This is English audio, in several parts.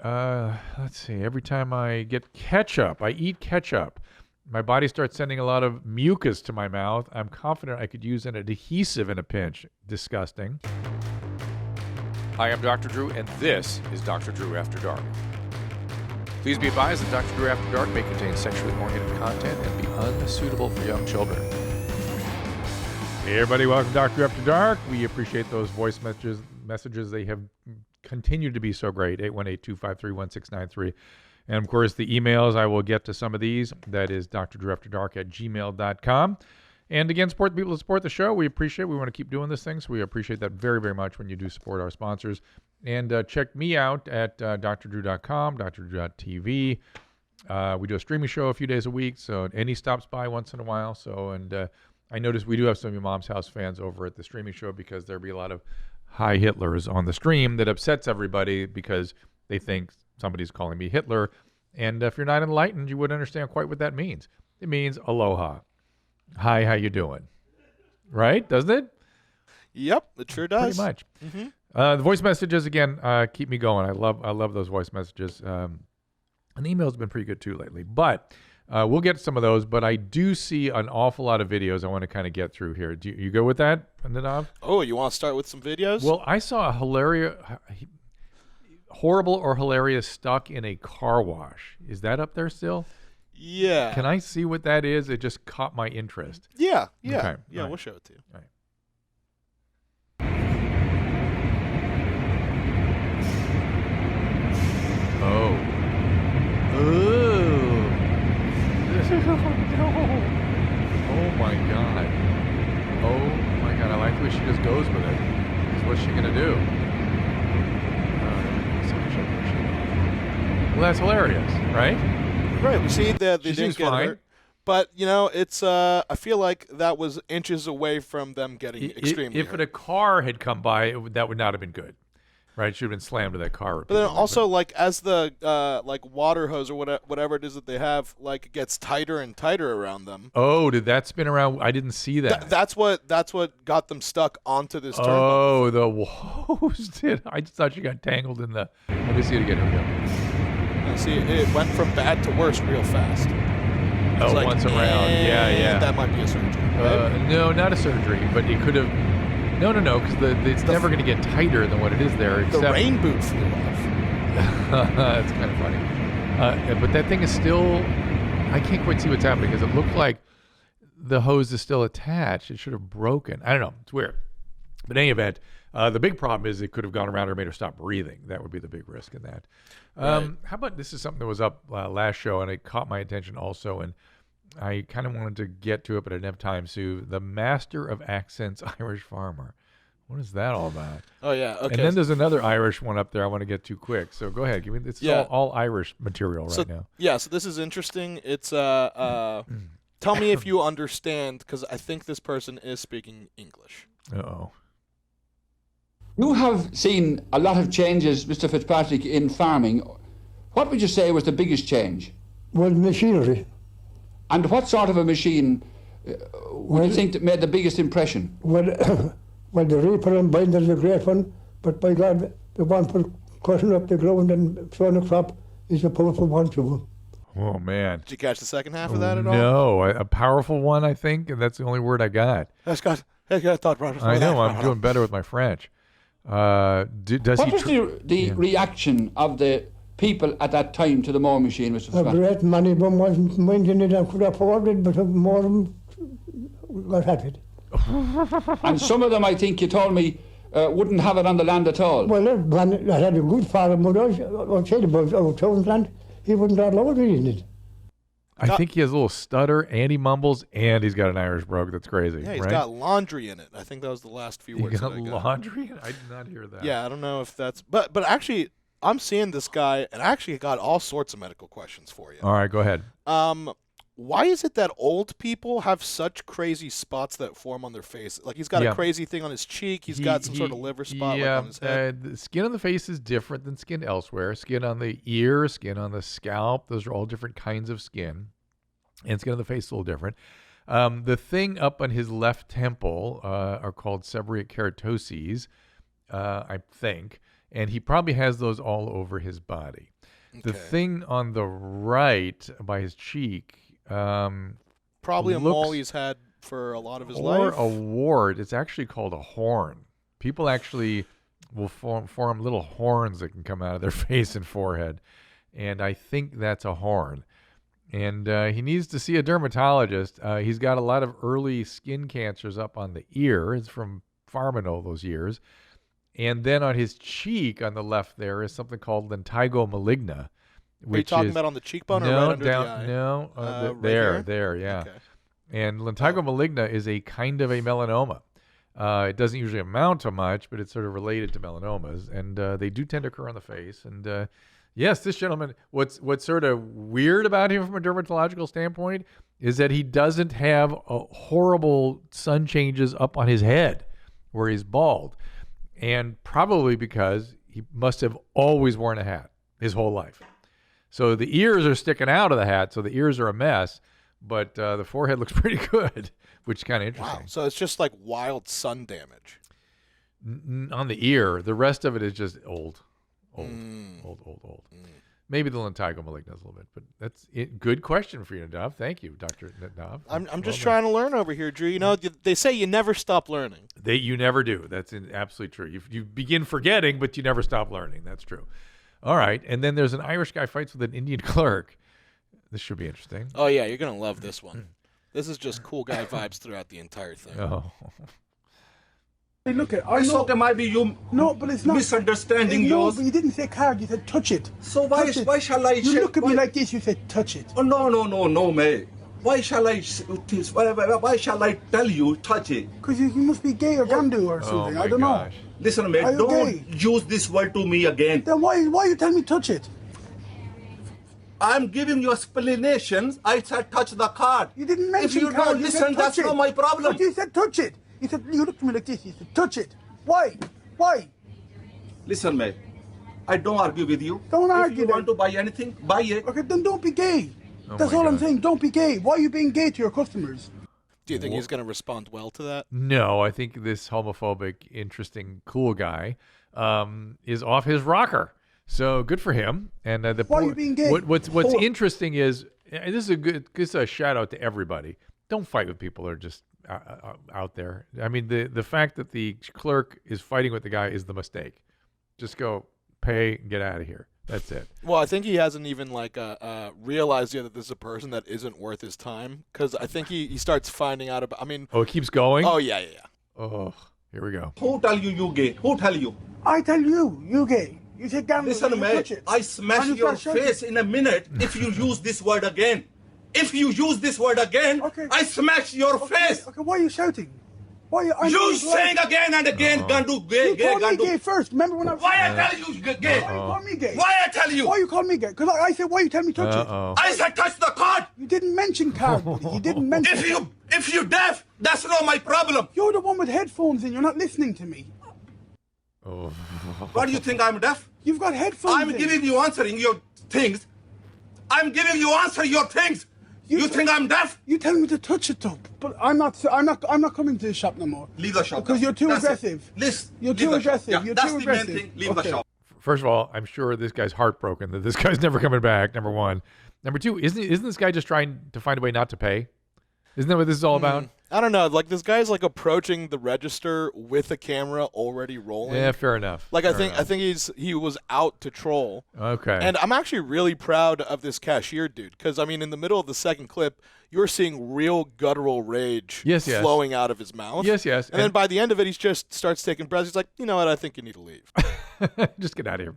Let's see. Every time I get ketchup, I eat ketchup, my body starts sending a lot of mucus to my mouth. I'm confident I could use an adhesive in a pinch. Disgusting. Hi, I'm Dr. Drew, and this is Dr. Drew After Dark. Please be advised that Dr. Drew After Dark may contain sexually oriented content and be unsuitable for young children. Hey everybody, welcome to Dr. Drew After Dark. We appreciate those voice messages. They have continued to be so great. 818-253-1693. And of course, the emails, I will get to some of these. That is drdrewafterdark@gmail.com. And again, support the people that support the show. We appreciate it. We want to keep doing this thing, so we appreciate that very, very much when you do support our sponsors. And check me out at drdrew.com, drdrew.tv. We do a streaming show a few days a week, so Annie stops by once in a while. I noticed we do have some of your Mom's House fans over at the streaming show because there'll be a lot of high Hitlers on the stream that upsets everybody because they think somebody's calling me Hitler. And if you're not enlightened, you wouldn't understand quite what that means. It means aloha. Hi, how you doing? Right? Doesn't it? Yep, it sure does. Pretty much. Mm-hmm. The voice messages, again, keep me going. I love those voice messages. And the email's been pretty good too lately. But we'll get some of those. But I do see an awful lot of videos I want to kind of get through here. Do you go with that, Nadav? Oh, you want to start with some videos? Well, I saw a horrible or hilarious stuck in a car wash. Is that up there still? Yeah. Can I see what that is? It just caught my interest. Yeah. Okay. Yeah, Right. We'll show it to you. All right. Oh. Ooh. No. Oh my God. Oh my God. I like the way she just goes with it. Because what's she going to do? Well, that's hilarious, right? Right. We see that they She didn't seems get fine. hurt. But, it's, I feel like that was inches away from them getting extremely If hurt. a car had come by, that would not have been good. Right? It should have been slammed to that car. But then also, as the, water hose or whatever it is that they have, gets tighter and tighter around them. Oh, did that spin around? I didn't see that. That's what got them stuck onto this turnbuckle. Oh, the hose did. I just thought you got tangled in the... Let me see it again. Here we go. See, it went from bad to worse real fast. Oh, It's once around. Yeah. That might be a surgery. Right? No, not a surgery, but it could have... No, because it's never going to get tighter than what it is there. The rain boot flew off. That's kind of funny. But that thing is still... I can't quite see what's happening because it looked like the hose is still attached. It should have broken. I don't know. It's weird. But in any event, the big problem is it could have gone around her, made her stop breathing. That would be the big risk in that. Right. How about this is something that was up last show, and it caught my attention also, and I kind of wanted to get to it, but I didn't have time. So, the Master of Accents Irish Farmer. What is that all about? Oh, yeah. Okay. And then there's another Irish one up there I want to get to quick. So go ahead. Give me this. Is all Irish material right now. Yeah, so this is interesting. It's tell me if you understand, because I think this person is speaking English. Uh-oh. You have seen a lot of changes, Mr. Fitzpatrick, in farming. What would you say was the biggest change? Well, machinery. And what sort of a machine would you think that made the biggest impression? Well, the reaper and binder is a great one, but by God, the one for cutting up the ground and throwing a crop is a powerful one too. Oh, man. Did you catch the second half of that at all? No. A powerful one, I think, and that's the only word I got. I thought right. I know. I'm doing better with my French. Does What he was the reaction of the people at that time to the mowing machine, Mr. A Fitzpatrick? great many of them wasn't minding it and could afford it, but more of them got at it. And some of them, I think you told me, wouldn't have it on the land at all. Well, that man that had a good farm, but I'll tell you about our town's land, he wouldn't allow it in it. I think he has a little stutter, and he mumbles, and he's got an Irish brogue. That's crazy. Yeah, he's right? got laundry in it. I think that was the last few words. He got that I got. laundry? I did not hear that. Yeah, I don't know if that's... But actually, I'm seeing this guy, and I actually got all sorts of medical questions for you. All right, go ahead. Why is it that old people have such crazy spots that form on their face? Like, he's got a crazy thing on his cheek. He's got some sort of liver spot on his head. The skin on the face is different than skin elsewhere. Skin on the ear, skin on the scalp. Those are all different kinds of skin. And skin on the face is a little different. The thing up on his left temple are called seborrheic keratoses, I think. And he probably has those all over his body. The thing on the right by his cheek, probably a mole he's had for a lot of his life. Or a wart. It's actually called a horn. People actually will form little horns that can come out of their face and forehead, and I think that's a horn. And he needs to see a dermatologist. He's got a lot of early skin cancers up on the ear. It's from farming all those years. And then on his cheek on the left there is something called lentigo maligna. Are you talking about on the cheekbone or right under the eye? No, right there, yeah. Okay. And lentigo maligna is a kind of a melanoma. It doesn't usually amount to much, but it's sort of related to melanomas. And they do tend to occur on the face. And yes, this gentleman, what's sort of weird about him from a dermatological standpoint is that he doesn't have horrible sun changes up on his head where he's bald. And probably because he must have always worn a hat his whole life. So the ears are sticking out of the hat, so the ears are a mess, but the forehead looks pretty good, which is kind of interesting. Wow, so it's just like wild sun damage. On the ear, the rest of it is just old. Maybe the lentigo maligna is a little bit, but that's it. Good question for you, Nadav. Thank you, Dr. Nadav. I'm just trying to learn over here, Drew. You know, they say you never stop learning. You never do. That's absolutely true. You begin forgetting, but you never stop learning. That's true. All right, and then there's an Irish guy fights with an Indian clerk. This should be interesting. Oh, yeah, you're going to love this one. This is just cool guy vibes throughout the entire thing. Oh. Hey, look at it's okay, maybe you but it's not misunderstanding yours. But you didn't say card, you said touch it. So why shall I You look at me like this, you said touch it. Oh no, mate. Why shall I tell you touch it? Because you must be gay or gandu or something. I don't know. Listen, mate, don't use this word to me again. Then why you tell me touch it? I'm giving you explanations. I said touch the card. You didn't mention if you card. don't listen, that's not my problem. But you said touch it. You said, you looked at me like this, you said, touch it. Why? Listen, mate, I don't argue with you. Don't argue. If you want to buy anything, buy it. Okay, then don't be gay. That's all I'm saying, don't be gay. Why are you being gay to your customers? Do you think he's going to respond well to that? No, I think this homophobic, interesting, cool guy is off his rocker. So good for him. And why are you being gay? What's interesting is, and this is a shout out to everybody. Don't fight with people that are just out there. I mean, the fact that the clerk is fighting with the guy is the mistake. Just go pay and get out of here. That's it. Well, I think he hasn't even realized yet that this is a person that isn't worth his time, because I think he starts finding out about. I mean, it keeps going. Oh yeah. Oh, here we go. Who tell you gay? Who tell you? I tell you gay. You said gamble. Listen, mate, I smash your face in a minute if you use this word again. If you use this word again, I smash your face. Okay, why are you shouting? Why are you saying again and again, Gandu, gay, you called me gay first. Remember when I was Why I tell you gay? Why you call me gay? Why I tell you? Why you call me gay? Because I said, why you tell me touch it? I said touch the card. You didn't mention card. You didn't mention. If you deaf, that's not my problem. You're the one with headphones in. You're not listening to me. Oh. What do you think I'm deaf? You've got headphones. I'm giving you answering your things. I'm giving you answer your things. You think I'm deaf? You tell me to touch it though, but I'm not coming to the shop no more. Leave the shop. Because you're too aggressive. You're too aggressive. Yeah, you're too aggressive. Main thing. Leave the shop. First of all, I'm sure this guy's heartbroken that this guy's never coming back. Number one. Number two, isn't this guy just trying to find a way not to pay? Isn't that what this is all about? I don't know. Like, this guy's approaching the register with a camera already rolling. Yeah, fair enough. I think he was out to troll. Okay. And I'm actually really proud of this cashier dude, because I mean, in the middle of the second clip, you're seeing real guttural rage flowing out of his mouth. Yes. And then by the end of it, he just starts taking breaths. He's like, you know what? I think you need to leave. Just get out of here.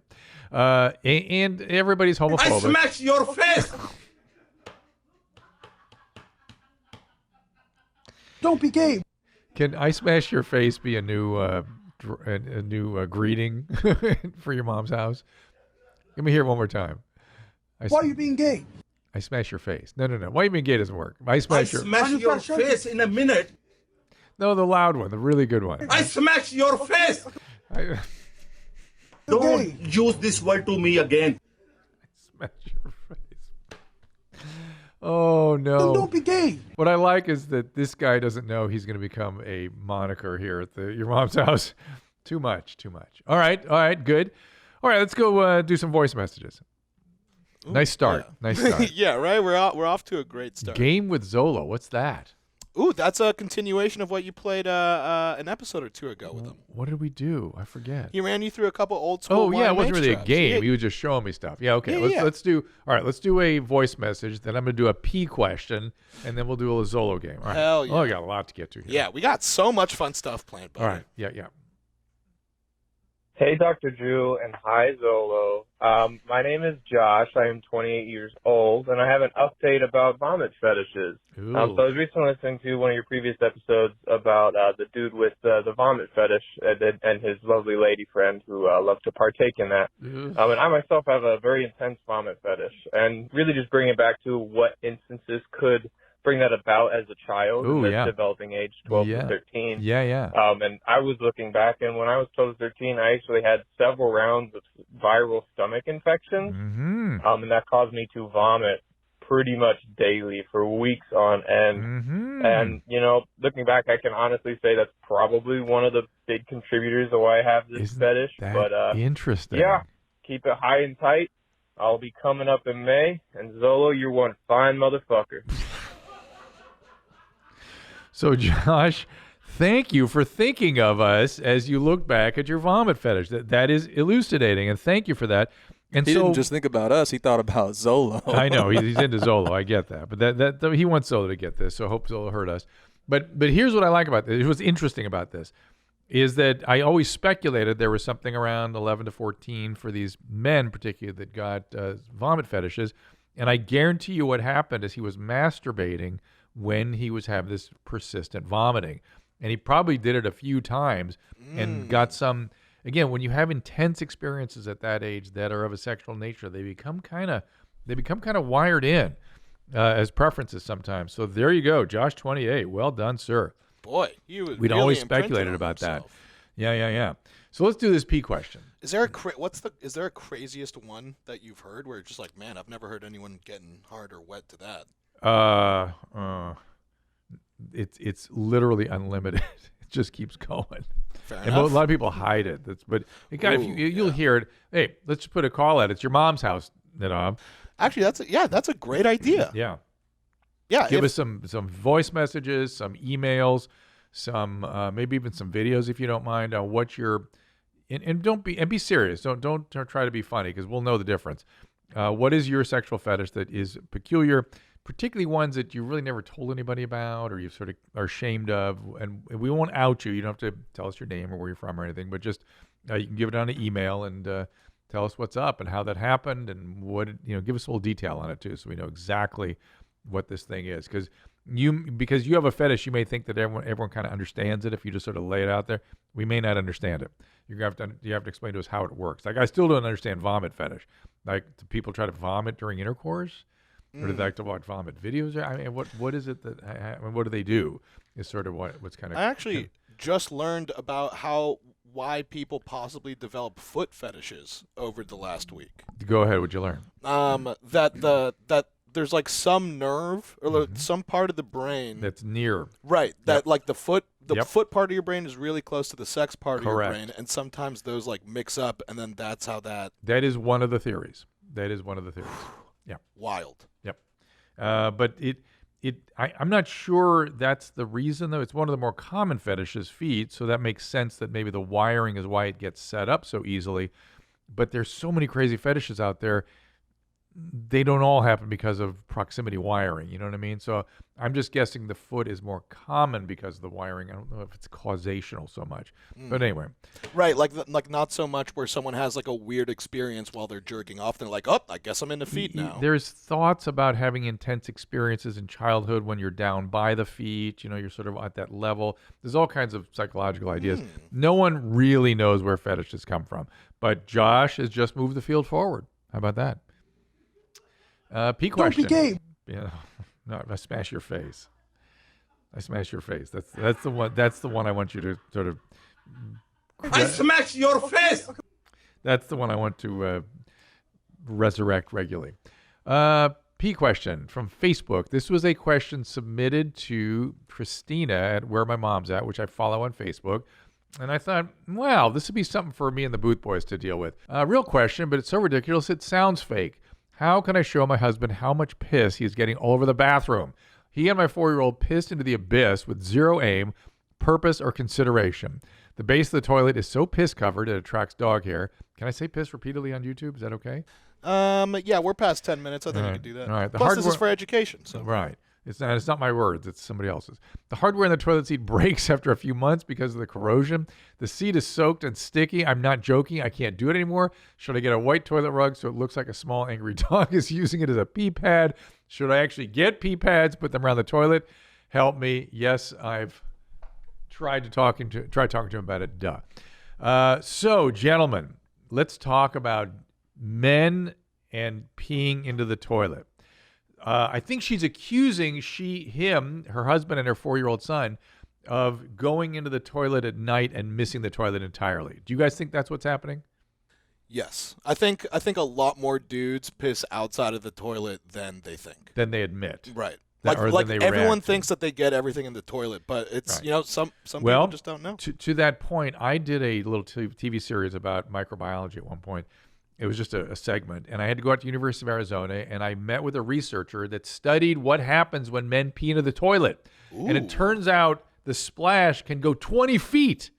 And everybody's homophobic. I smash your face. Don't be gay. Can I smash your face be a new greeting for your mom's house? Let me hear it one more time. Why are you being gay? I smash your face. No. Why are you being gay doesn't work. I smash your face in a minute. No, the loud one, the really good one. I smash your face. Don't use this word to me again. I smash your face. Oh, no. Then don't be gay. What I like is that this guy doesn't know he's going to become a moniker here at your mom's house. Too much. All right, good. All right, let's go do some voice messages. Nice start. Yeah. Nice start. Yeah, right? We're off to a great start. Game with Zolo. What's that? Ooh, that's a continuation of what you played an episode or two ago with him. What did we do? I forget. He ran you through a couple old school. Oh yeah, it wasn't really a traps. game. Yeah. He was just showing me stuff. Yeah, okay. Yeah, Let's do. All right, let's do a voice message. Then I'm gonna do a P question, and then we'll do a Zolo game. All right. Hell yeah. Oh, I got a lot to get to here. Yeah, we got so much fun stuff planned. Buddy. All right. Yeah. Hey, Dr. Drew, and hi, Zolo. My name is Josh. I am 28 years old, and I have an update about vomit fetishes. So I was recently listening to one of your previous episodes about the dude with the vomit fetish and his lovely lady friend who loved to partake in that. And I myself have a very intense vomit fetish, and really just bring it back to what instances could bring that about as a child in the developing age, 12 to 13. Yeah. And I was looking back, and when I was 12 to 13, I actually had several rounds of viral stomach infections, and that caused me to vomit pretty much daily for weeks on end. And, you know, looking back, I can honestly say that's probably one of the big contributors to why I have this fetish. But interesting. Yeah, keep it high and tight. I'll be coming up in May, and Zolo, you're one fine motherfucker. So, Josh, thank you for thinking of us as you look back at your vomit fetish. That is elucidating, and thank you for that. And he didn't just think about us; he thought about Zolo. I know he's into Zolo. I get that, but that he wants Zolo to get this. So I hope Zolo heard us. But here's what I like about this. What's interesting about this is that I always speculated there was something around 11 to 14 for these men, particularly, that got vomit fetishes. And I guarantee you, what happened is he was masturbating when he was having this persistent vomiting. And he probably did it a few times and got some, again, when you have intense experiences at that age that are of a sexual nature, they become kind of wired in as preferences sometimes. So there you go, Josh 28. Well done, sir. Boy, you was We'd really always speculated about himself. that. Yeah. So let's do this P question. Is there a craziest one that you've heard where it's just like, man, I've never heard anyone getting hard or wet to that? It's literally unlimited. It just keeps going. Fair and enough. a lot of people hide it. You'll hear it. Hey, let's put a call at it. It's your mom's house, Actually, that's a great idea. Yeah. Yeah. Give us some voice messages, some emails, some maybe even some videos if you don't mind on what you're and be serious. Don't try to be funny because we'll know the difference. What is your sexual fetish that is peculiar, particularly ones that you really never told anybody about or you sort of are ashamed of? And we won't out you. You don't have to tell us your name or where you're from or anything, but just you can give it on an email and tell us what's up and how that happened and what give us a little detail on it too, so we know exactly what this thing is. Because you have a fetish, you may think that everyone kind of understands it if you just sort of lay it out there. We may not understand it. You have to explain to us how it works. Like I still don't understand vomit fetish. Like, do people try to vomit during intercourse, or do they like to watch vomit videos? I mean, what is it that? What do they do? Is sort of what's kind of. I actually just learned about why people possibly develop foot fetishes over the last week. Go ahead. What'd you learn? That there's like some nerve or some part of the brain that's near. Right. That like the foot foot part of your brain is really close to the sex part of your brain, and sometimes those like mix up, and then that's how that. That is one of the theories. Yeah. Wild. Yep. But I'm not sure that's the reason though. It's one of the more common fetishes, feet, so that makes sense that maybe the wiring is why it gets set up so easily. But there's so many crazy fetishes out there. They don't all happen because of proximity wiring, you know what I mean? So I'm just guessing the foot is more common because of the wiring. I don't know if it's causational so much. But anyway. Right, like not so much where someone has like a weird experience while they're jerking off. They're like, oh, I guess I'm into feet now. There's thoughts about having intense experiences in childhood when you're down by the feet. You're sort of at that level. There's all kinds of psychological ideas. No one really knows where fetishes come from. But Josh has just moved the field forward. How about that? P question. Don't be gay. Yeah, no, I smash your face. That's the one. That's the one I want you to sort of. I smash your face. That's the one I want to resurrect regularly. P question from Facebook. This was a question submitted to Christina at Where My Mom's At, which I follow on Facebook. And I thought, wow, this would be something for me and the Booth Boys to deal with. Real question, but it's so ridiculous it sounds fake. How can I show my husband how much piss he is getting all over the bathroom? He and my 4-year-old pissed into the abyss with zero aim, purpose, or consideration. The base of the toilet is so piss covered it attracts dog hair. Can I say piss repeatedly on YouTube? Is that okay? Yeah, we're past 10 minutes. I think you can do that. All right. Plus, this is for education. So. Right. It's not my words. It's somebody else's. The hardware in the toilet seat breaks after a few months because of the corrosion. The seat is soaked and sticky. I'm not joking. I can't do it anymore. Should I get a white toilet rug so it looks like a small angry dog is using it as a pee pad? Should I actually get pee pads, put them around the toilet? Help me. Yes, I've tried talking to him about it. Duh. So, gentlemen, let's talk about men and peeing into the toilet. I think she's accusing her husband and her 4-year-old son of going into the toilet at night and missing the toilet entirely. Do you guys think that's what's happening? Yes. I think a lot more dudes piss outside of the toilet than they think. Than they admit. Right. Like everyone thinks that they get everything in the toilet, but it's, right. Some people just don't know. To that point, I did a little TV series about microbiology at one point. It was just a segment, and I had to go out to University of Arizona, and I met with a researcher that studied what happens when men pee into the toilet. Ooh. And it turns out the splash can go 20 feet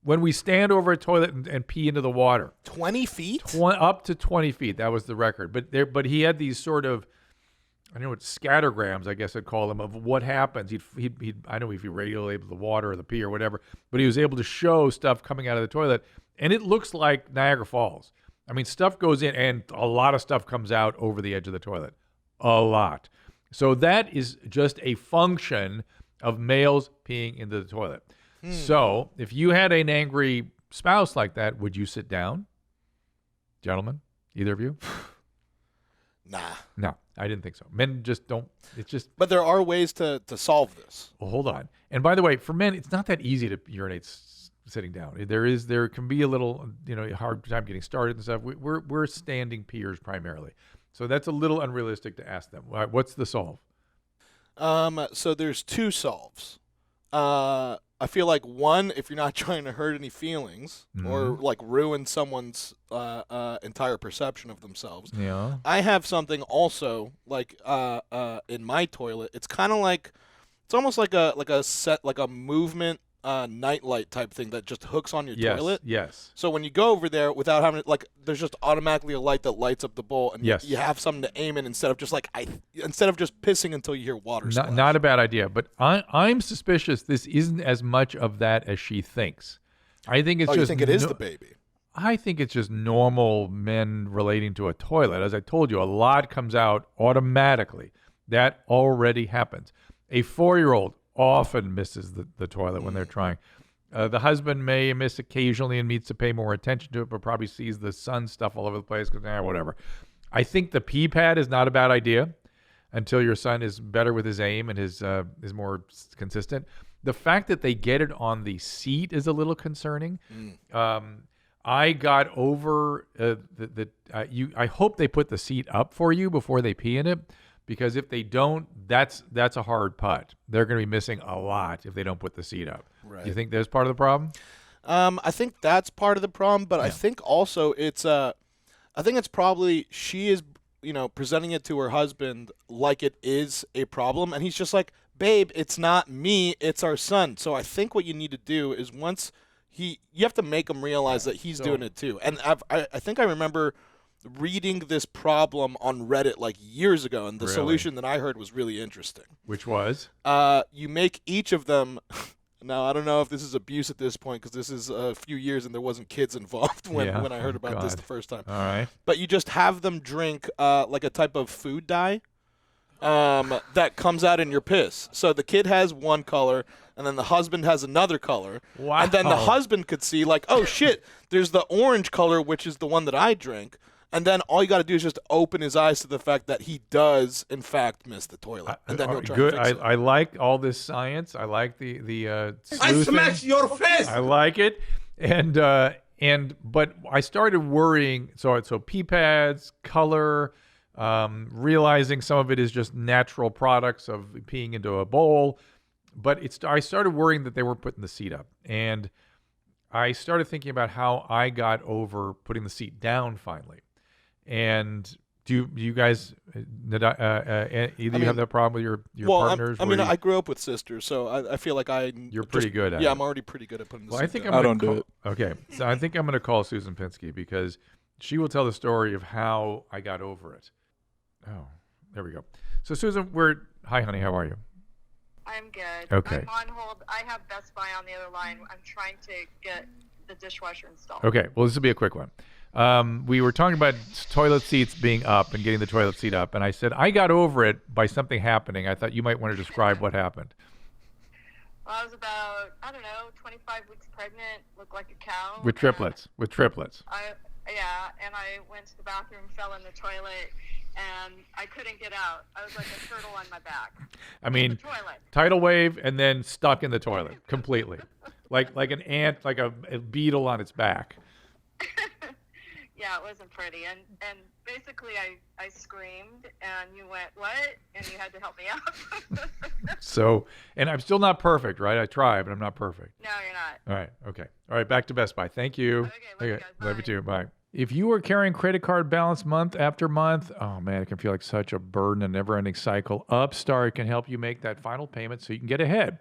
when we stand over a toilet and pee into the water. 20 feet? Up to 20 feet. That was the record. But he had these sort of, I don't know what, scattergrams, I guess I'd call them, of what happens. He'd I don't know if he radio labeled the water or the pee or whatever, but he was able to show stuff coming out of the toilet, and it looks like Niagara Falls. I mean, stuff goes in, and a lot of stuff comes out over the edge of the toilet. A lot. So that is just a function of males peeing into the toilet. So if you had an angry spouse like that, would you sit down? Gentlemen, either of you? Nah. No, I didn't think so. Men just don't. It's just. But there are ways to solve this. Well, hold on. And by the way, for men, it's not that easy to urinate sitting down. There can be a little, hard time getting started and stuff. We're standing peers primarily, so that's a little unrealistic to ask them. What's the solve? So there's two solves. I feel like one, if you're not trying to hurt any feelings or like ruin someone's entire perception of themselves. Yeah. I have something also like in my toilet. It's kind of like, it's almost like a movement nightlight type thing that just hooks on your toilet. Yes. So when you go over there without having there's just automatically a light that lights up the bowl, and you have something to aim in instead of just pissing until you hear water splash. Not a bad idea, but I'm suspicious this isn't as much of that as she thinks. I think it's just. You think it is the baby? I think it's just normal men relating to a toilet. As I told you, a lot comes out automatically. That already happens. A 4-year-old often misses the toilet when they're trying. The husband may miss occasionally and needs to pay more attention to it, but probably sees the son stuff all over the place because, whatever. I think the pee pad is not a bad idea until your son is better with his aim and is more consistent. The fact that they get it on the seat is a little concerning. I got over I hope they put the seat up for you before they pee in it. Because if they don't, that's a hard putt. They're going to be missing a lot if they don't put the seat up. Right. Do you think that's part of the problem? I think that's part of the problem, but I think also it's probably she is, presenting it to her husband like it is a problem, and he's just like, babe, it's not me, it's our son. So I think what you need to do is you have to make him realize that he's doing it too. And I think I remember reading this problem on Reddit like years ago, and the solution that I heard was really interesting. Which was? You make each of them. Now, I don't know if this is abuse at this point because this is a few years and there wasn't kids involved when I heard about this the first time. All right. But you just have them drink like a type of food dye that comes out in your piss. So the kid has one color, and then the husband has another color. Wow. And then the husband could see like, oh, shit, there's the orange color, which is the one that I drink. And then all you got to do is just open his eyes to the fact that he does, in fact, miss the toilet. And then he'll try to fix it. I like all this science. I like the I smash your face! I like it. But I started worrying. So pee pads, color, realizing some of it is just natural products of peeing into a bowl. But I started worrying that they were putting the seat up. And I started thinking about how I got over putting the seat down finally. And Do you guys, either you have that problem with your partners? I grew up with sisters, so I feel like you're pretty good at it. Yeah, I'm already pretty good at putting this. Well, I think I don't do it. Okay, so I think I'm going to call Susan Pinsky because she will tell the story of how I got over it. Oh, there we go. So Susan, hi honey, how are you? I'm good. Okay. I'm on hold. I have Best Buy on the other line. I'm trying to get the dishwasher installed. Okay, well, this will be a quick one. We were talking about toilet seats being up and getting the toilet seat up, and I said I got over it by something happening. I thought you might want to describe what happened. Well, I was about, 25 weeks pregnant, looked like a cow. With triplets. And I went to the bathroom, fell in the toilet, and I couldn't get out. I was like a turtle on my back. I mean, the toilet. Tidal wave and then stuck in the toilet completely. like an ant, like a beetle on its back. Yeah, it wasn't pretty. And basically I screamed, and you went, what? And you had to help me out. So, and I'm still not perfect, right? I try, but I'm not perfect. No, you're not. All right. Okay. All right. Back to Best Buy. Thank you. Okay, love you guys. Bye. Love you too. Bye. If you are carrying credit card balance month after month, oh man, it can feel like such a burden, a never-ending cycle. Upstart can help you make that final payment so you can get ahead.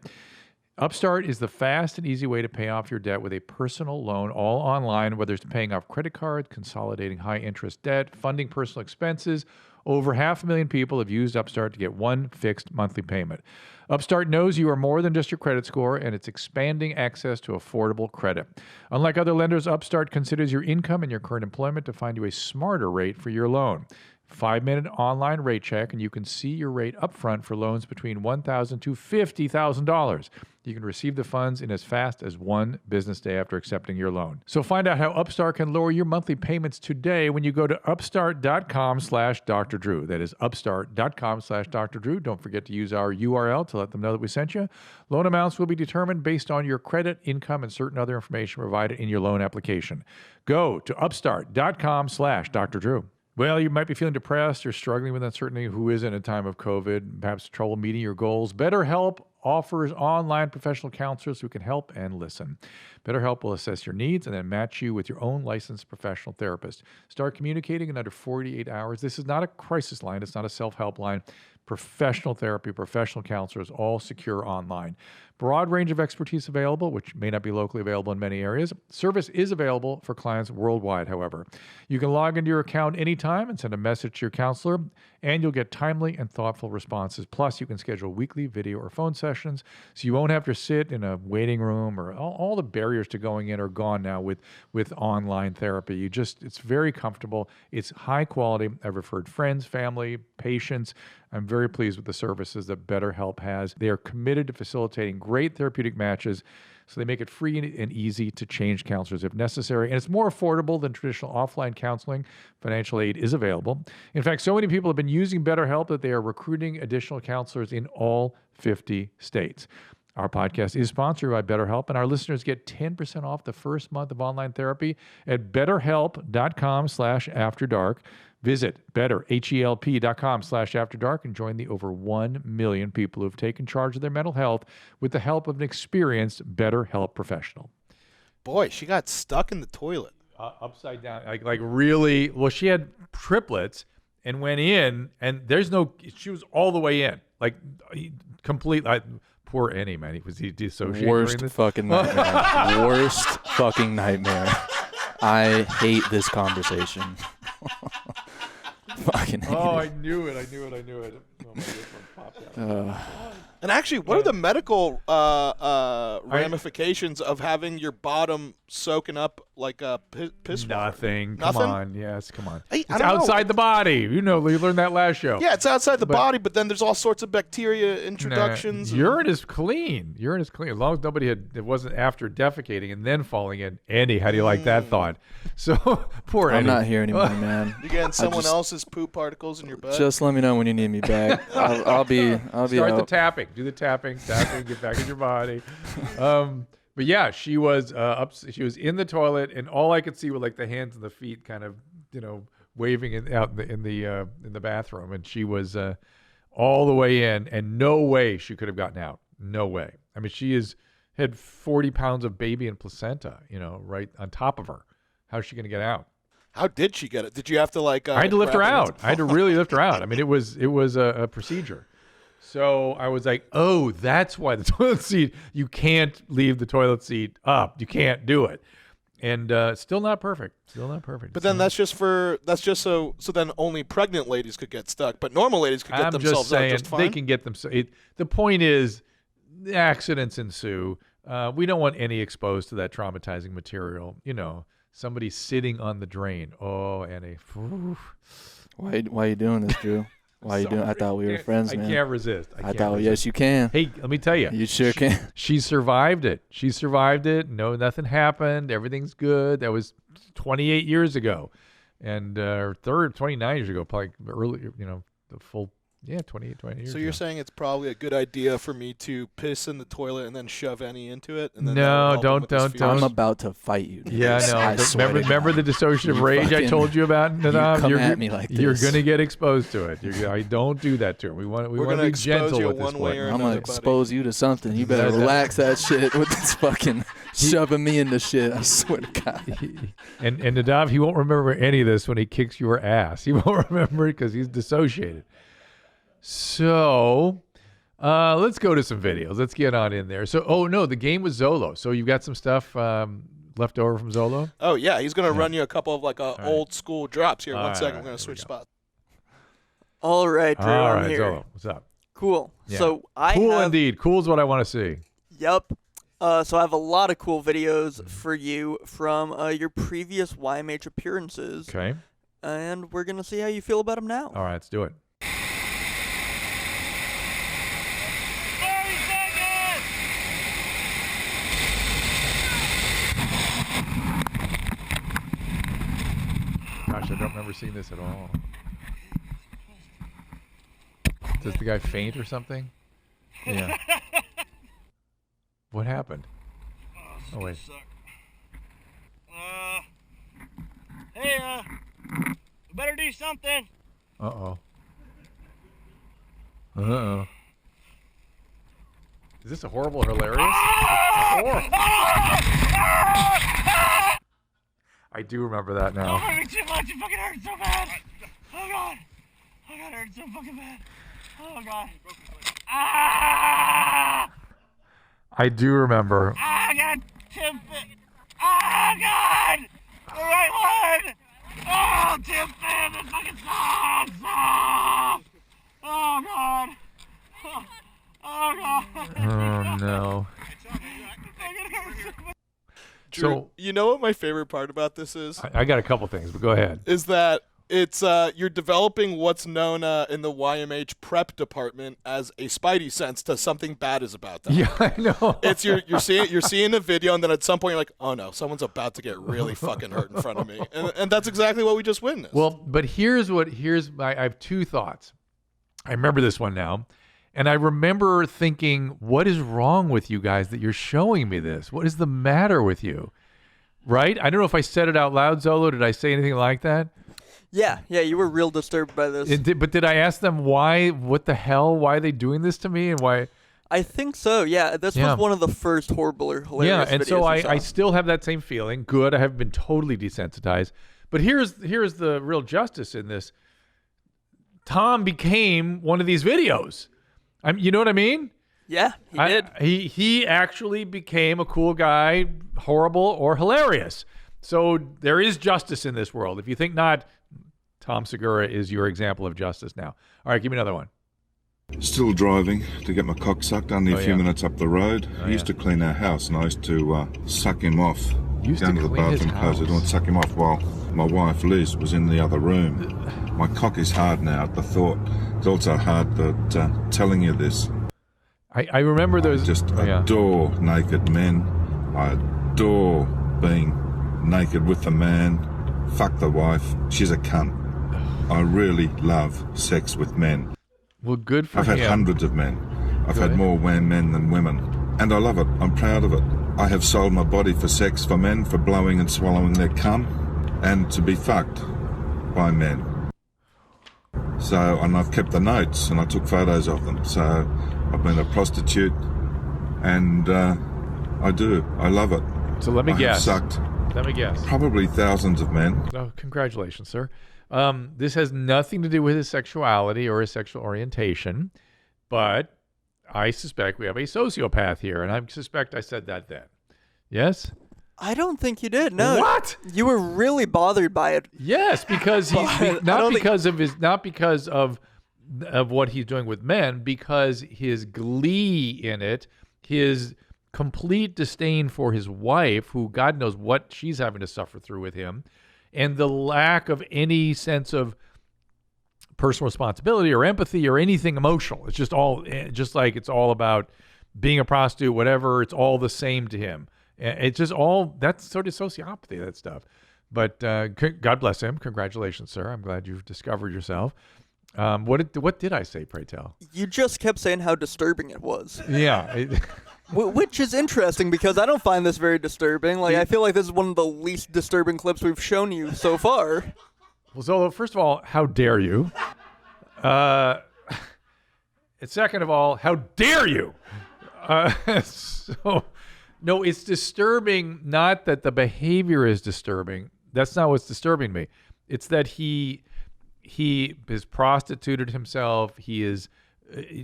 Upstart is the fast and easy way to pay off your debt with a personal loan, all online, whether it's paying off credit cards, consolidating high-interest debt, funding personal expenses. Over 500,000 people have used Upstart to get one fixed monthly payment. Upstart knows you are more than just your credit score, and it's expanding access to affordable credit. Unlike other lenders, Upstart considers your income and your current employment to find you a smarter rate for your loan. 5-minute online rate check, and you can see your rate upfront for loans between $1,000 to $50,000. You can receive the funds in as fast as one business day after accepting your loan. So find out how Upstart can lower your monthly payments today when you go to upstart.com/Dr. Drew. That is upstart.com/Dr. Drew. Don't forget to use our URL to let them know that we sent you. Loan amounts will be determined based on your credit, income, and certain other information provided in your loan application. Go to upstart.com/Dr. Drew. Well, you might be feeling depressed or struggling with uncertainty. Who isn't in a time of COVID? Perhaps trouble meeting your goals. BetterHelp offers online professional counselors who can help and listen. BetterHelp will assess your needs and then match you with your own licensed professional therapist. Start communicating in under 48 hours. This is not a crisis line. It's not a self-help line. Professional therapy, professional counselors, all secure online. Broad range of expertise available, which may not be locally available in many areas. Service is available for clients worldwide, however. You can log into your account anytime and send a message to your counselor, and you'll get timely and thoughtful responses. Plus, you can schedule weekly video or phone sessions, so you won't have to sit in a waiting room, or all the barriers to going in are gone now with online therapy. It's very comfortable. It's high quality. I've referred friends, family, patients. I'm very pleased with the services that BetterHelp has. They are committed to facilitating great therapeutic matches, so they make it free and easy to change counselors if necessary. And it's more affordable than traditional offline counseling. Financial aid is available. In fact, so many people have been using BetterHelp that they are recruiting additional counselors in all 50 states. Our podcast is sponsored by BetterHelp, and our listeners get 10% off the first month of online therapy at betterhelp.com/afterdark. Visit betterhelp.com/afterdark and join the over 1 million people who have taken charge of their mental health with the help of an experienced BetterHelp professional. Boy, she got stuck in the toilet. Upside down, like really. Well, she had triplets and went in, and she was all the way in, like complete. Poor Annie, man. Was he dissociated? Worst fucking nightmare. Worst fucking nightmare. I hate this conversation. Fucking hate it. I knew it. Oh, my earphone popped out. And actually, what are the medical ramifications of having your bottom soaking up like a piss water? Nothing. Come on. Yes, come on. Hey, it's outside the body. You learned that last show. Yeah, it's outside the body, but then there's all sorts of bacteria introductions. Urine is clean. As long as it wasn't after defecating and then falling in. Andy, how do you like that thought? So, poor Andy. I'm not here anymore, man. You getting someone else's poop particles in your butt? Just let me know when you need me back. I'll be Start out. the tapping. Do the tapping, get back in your body. But yeah, she was she was in the toilet, and all I could see were like the hands and the feet, kind of waving out in the bathroom, and she was all the way in, and no way she could have gotten out. No way. I mean, she had 40 pounds of baby and placenta, right on top of her. How's she going to get out? How did she get it? Did you have to like? I had to lift her grab out. I had to really lift her out. I mean, it was a procedure. So I was like, oh, that's why the toilet seat. You can't leave the toilet seat up. You can't do it. And still not perfect. Still not perfect. But then that's just so then only pregnant ladies could get stuck, but normal ladies could get themselves out just fine. They can get them. The point is, accidents ensue. We don't want any exposed to that traumatizing material. You know, somebody sitting on the drain. Oh, Annie. Why are you doing this, Drew? Why are you doing? I thought we were friends, man. I can't resist. I thought, yes, you can. Hey, let me tell you. You sure can. She survived it. No, nothing happened. Everything's good. That was 28 years ago. And 29 years ago, probably early, the full, 28 years So you're ago. saying it's probably a good idea for me to piss in the toilet and then shove Annie into it? And then No, don't. I'm about to fight you. Dude. Yeah, no. Remember the dissociative rage I told you about? Nadab? Come at me like this. You're going to get exposed to it. I don't do that to her. We want to be gentle with this one. I'm going to expose you to something. You better relax that shit with this fucking shoving me into shit. I swear to God. And Nadav, he won't remember any of this when he kicks your ass. He won't remember it because he's dissociated. So let's go to some videos. Let's get on in there. So, the game was Zolo. So you've got some stuff left over from Zolo? Oh, yeah. He's going to run you a couple of old school drops here. One second. We're going to switch spots. All right, Drew. All I'm right, here. Zolo. What's up? Cool. Yeah. So Cool indeed. Cool is what I want to see. Yep. So I have a lot of cool videos for you from your previous YMH appearances. Okay. And we're going to see how you feel about them now. All right, let's do it. Gosh, I don't remember seeing this at all. Does the guy faint or something? Yeah. What happened? Oh, wait. Hey, we better do something. Uh-oh. Uh-oh. Is this a horrible hilarious? I do remember that now. Oh, too much. It fucking hurts so bad. Oh, God. Oh, God, it hurts so fucking bad. Oh, God. Ah! I do remember. Ah, I got tip it. Oh, God. The right one. Oh, tip it. This fucking sucks. Oh, oh God. Oh, God. Oh, no. Drew, So, you know what my favorite part about this is? I got a couple things, but go ahead. Is that it's you're developing what's known in the YMH prep department as a spidey sense to something bad is about to happen. Yeah, I know. It's you're seeing a video, and then at some point you're like, oh no, someone's about to get really fucking hurt in front of me, and that's exactly what we just witnessed. Well, but I have two thoughts. I remember this one now. And I remember thinking, what is wrong with you guys that you're showing me this? What is the matter with you? Right? I don't know if I said it out loud, Zolo. Did I say anything like that? Yeah, you were real disturbed by this. But did I ask them why, what the hell, why are they doing this to me and why? I think so, yeah. This was one of the first horrible or hilarious videos. Yeah, and so I still have that same feeling. Good, I have been totally desensitized. But here's the real justice in this. Tom became one of these videos. You know what I mean? Yeah, he did. He actually became a cool guy, horrible or hilarious. So there is justice in this world. If you think not, Tom Segura is your example of justice now. All right, give me another one. Still driving to get my cock sucked only a few minutes up the road. He used to clean our house, and I used to suck him off. Down to the bathroom, close the door, and suck him off while my wife Liz was in the other room. My cock is hard now at the thought. It's also hard that telling you this. I remember those. I just adore naked men. I adore being naked with the man. Fuck the wife. She's a cunt. I really love sex with men. Well, good for him. I've had hundreds of men. I've had more men than women. And I love it. I'm proud of it. I have sold my body for sex for men, for blowing and swallowing their cum, and to be fucked by men. So, and I've kept the notes, and I took photos of them. So, I've been a prostitute, and I love it. So let me guess. Sucked Let me guess. Probably thousands of men. Oh, congratulations, sir. This has nothing to do with his sexuality or his sexual orientation, but I suspect we have a sociopath here, and I suspect I said that then. Yes? I don't think you did. No. What? You were really bothered by it. Yes, because he's not because of what he's doing with men, because his glee in it, his complete disdain for his wife, who God knows what she's having to suffer through with him, and the lack of any sense of personal responsibility or empathy or anything emotional. It's just like it's all about being a prostitute, whatever. It's all the same to him. It's just that's sort of sociopathy, that stuff. But God bless him. Congratulations, sir. I'm glad you've discovered yourself. What did I say, pray tell? You just kept saying how disturbing it was. Yeah. Which is interesting because I don't find this very disturbing. Like, I feel like this is one of the least disturbing clips we've shown you so far. Well, Zolo, first of all, how dare you? And second of all, how dare you? No, it's disturbing, not that the behavior is disturbing. That's not what's disturbing me. It's that he has prostituted himself. He is,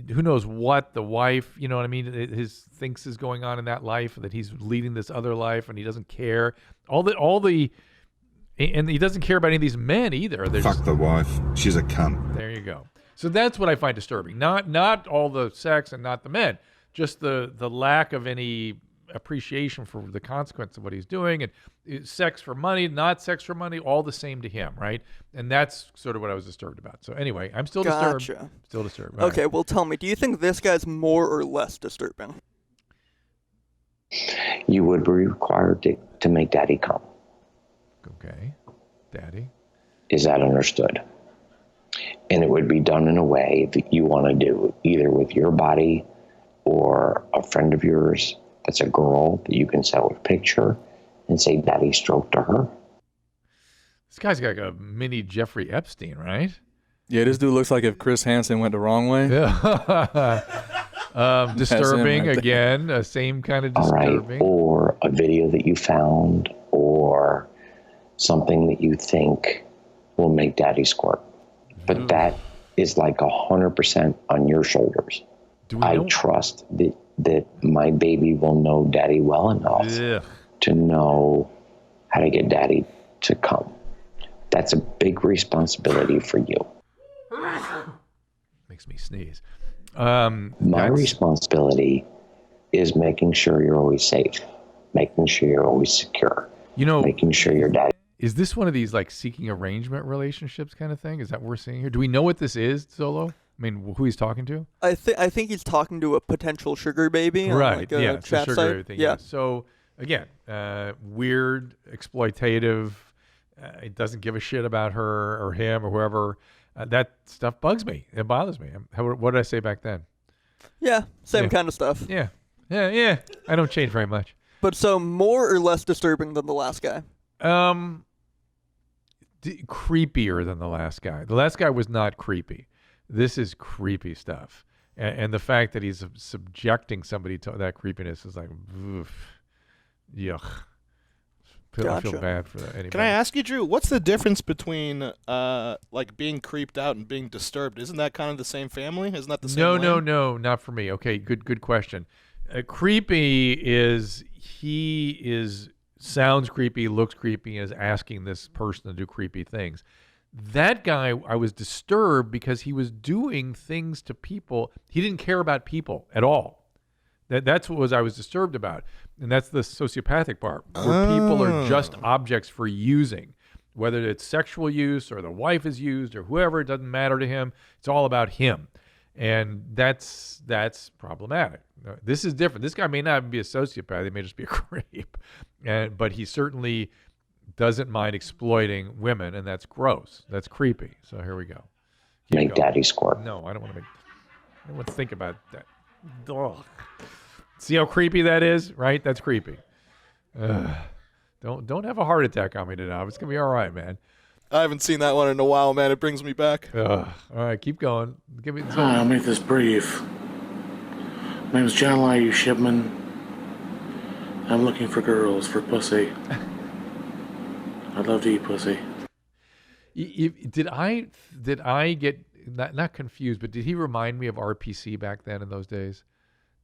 who knows what, the wife, you know what I mean, thinks is going on in that life, that he's leading this other life and he doesn't care. And he doesn't care about any of these men either. Fuck the wife. She's a cunt. There you go. So that's what I find disturbing. Not all the sex and not the men, just the lack of any appreciation for the consequence of what he's doing, and sex for money, not sex for money, all the same to him, right? And that's sort of what I was disturbed about. So anyway, I'm still disturbed. Still disturbed. All okay, right. Well, tell me, do you think this guy's more or less disturbing? You would be required to make daddy come. Okay. Daddy. Is that understood? And it would be done in a way that you want to do, either with your body or a friend of yours that's a girl that you can send a picture and say daddy stroke to her. This guy's got a mini Jeffrey Epstein, right? Yeah, this dude looks like if Chris Hansen went the wrong way. Yeah. Disturbing, right again, same kind of disturbing. All right. Or a video that you found, or something that you think will make daddy squirt. But that is like 100% on your shoulders. I trust that my baby will know daddy well enough to know how to get daddy to come. That's a big responsibility for you. Makes me sneeze. My responsibility is making sure you're always safe, making sure you're always secure, making sure your daddy. Is this one of these like seeking arrangement relationships kind of thing? Is that what we're seeing here? Do we know what this is, Zolo? I mean, who he's talking to? I think he's talking to a potential sugar baby. Right. On like a chat sugar site. Thing, yeah. So again, weird, exploitative. It doesn't give a shit about her or him or whoever. That stuff bugs me. It bothers me. What did I say back then? Yeah, same kind of stuff. Yeah. I don't change very much. But so more or less disturbing than the last guy? Creepier than the last guy. The last guy was not creepy. This is creepy stuff. And the fact that he's subjecting somebody to that creepiness is like, oof, yuck. I feel bad for that. Anybody. Can I ask you, Drew, what's the difference between like being creeped out and being disturbed? Isn't that kind of the same family? Isn't that the same? No, not for me. Okay, good question. Creepy is sounds creepy, looks creepy, and is asking this person to do creepy things. That guy, I was disturbed because he was doing things to people. He didn't care about people at all. That's what I was disturbed about. And that's the sociopathic part, where people are just objects for using. Whether it's sexual use or the wife is used or whoever, it doesn't matter to him. It's all about him. And that's problematic. This is different. This guy may not be a sociopath. He may just be a creep. But he certainly doesn't mind exploiting women, and that's gross. That's creepy. So here we go. Make daddy squirt. No, I don't want to think about that. Ugh. See how creepy that is, right? That's creepy. Don't have a heart attack on me today. It's gonna be all right, man. I haven't seen that one in a while, man. It brings me back. All right, keep going. Give me. I'll make this brief. My name's John Lyu Shipman. I'm looking for girls for pussy. I love to eat pussy. Did I get not confused, but did he remind me of RPC back then in those days?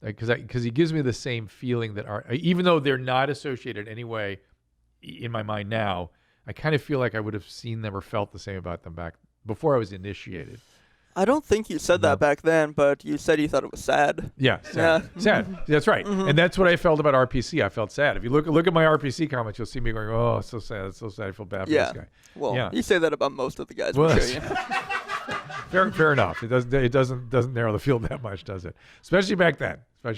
Because he gives me the same feeling that even though they're not associated anyway in my mind now, I kind of feel like I would have seen them or felt the same about them back before I was initiated. I don't think you said that back then, but you said you thought it was sad. Yeah, sad. Yeah. Sad. That's right. And that's what I felt about RPC. I felt sad. If you look at my RPC comments, you'll see me going, "Oh, it's so sad. It's so sad. I feel bad for this guy." Well, you say that about most of the guys we show you. Fair enough. It doesn't narrow the field that much, does it? Especially back then. I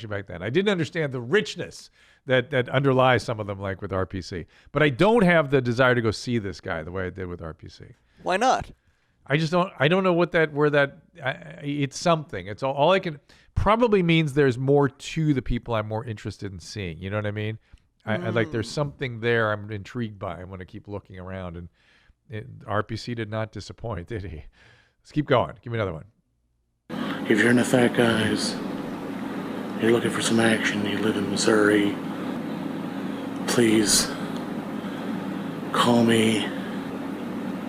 didn't understand the richness that underlies some of them, like with RPC. But I don't have the desire to go see this guy the way I did with RPC. Why not? I just don't. I don't know it's something. It's all I can. Probably means there's more to the people I'm more interested in seeing. You know what I mean? I like there's something there I'm intrigued by. I want to keep looking around, and RPC did not disappoint, did he? Let's keep going. Give me another one. If you're into fat guys, you're looking for some action, you live in Missouri, please call me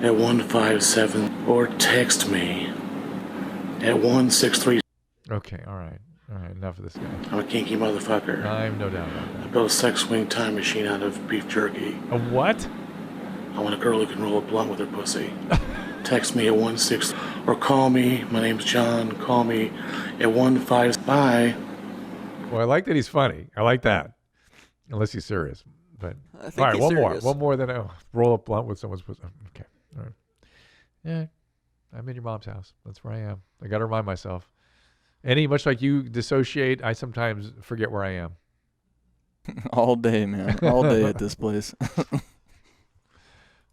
at 157 or text me at 163. Okay, all right, enough of this guy. I'm a kinky motherfucker. I have no doubt about that. I built a sex swing time machine out of beef jerky. A what? I want a girl who can roll a blunt with her pussy. Text me at 163 or call me. My name's John. Call me at 155. Bye. Well, I like that he's funny. I like that. Unless he's serious. But I think all right, he's one serious. more. One more than roll up blunt with someone's pussy. Okay. All right. Yeah. I'm in your mom's house. That's where I am. I got to remind myself. Much like you dissociate, I sometimes forget where I am. All day, man. All day at this place.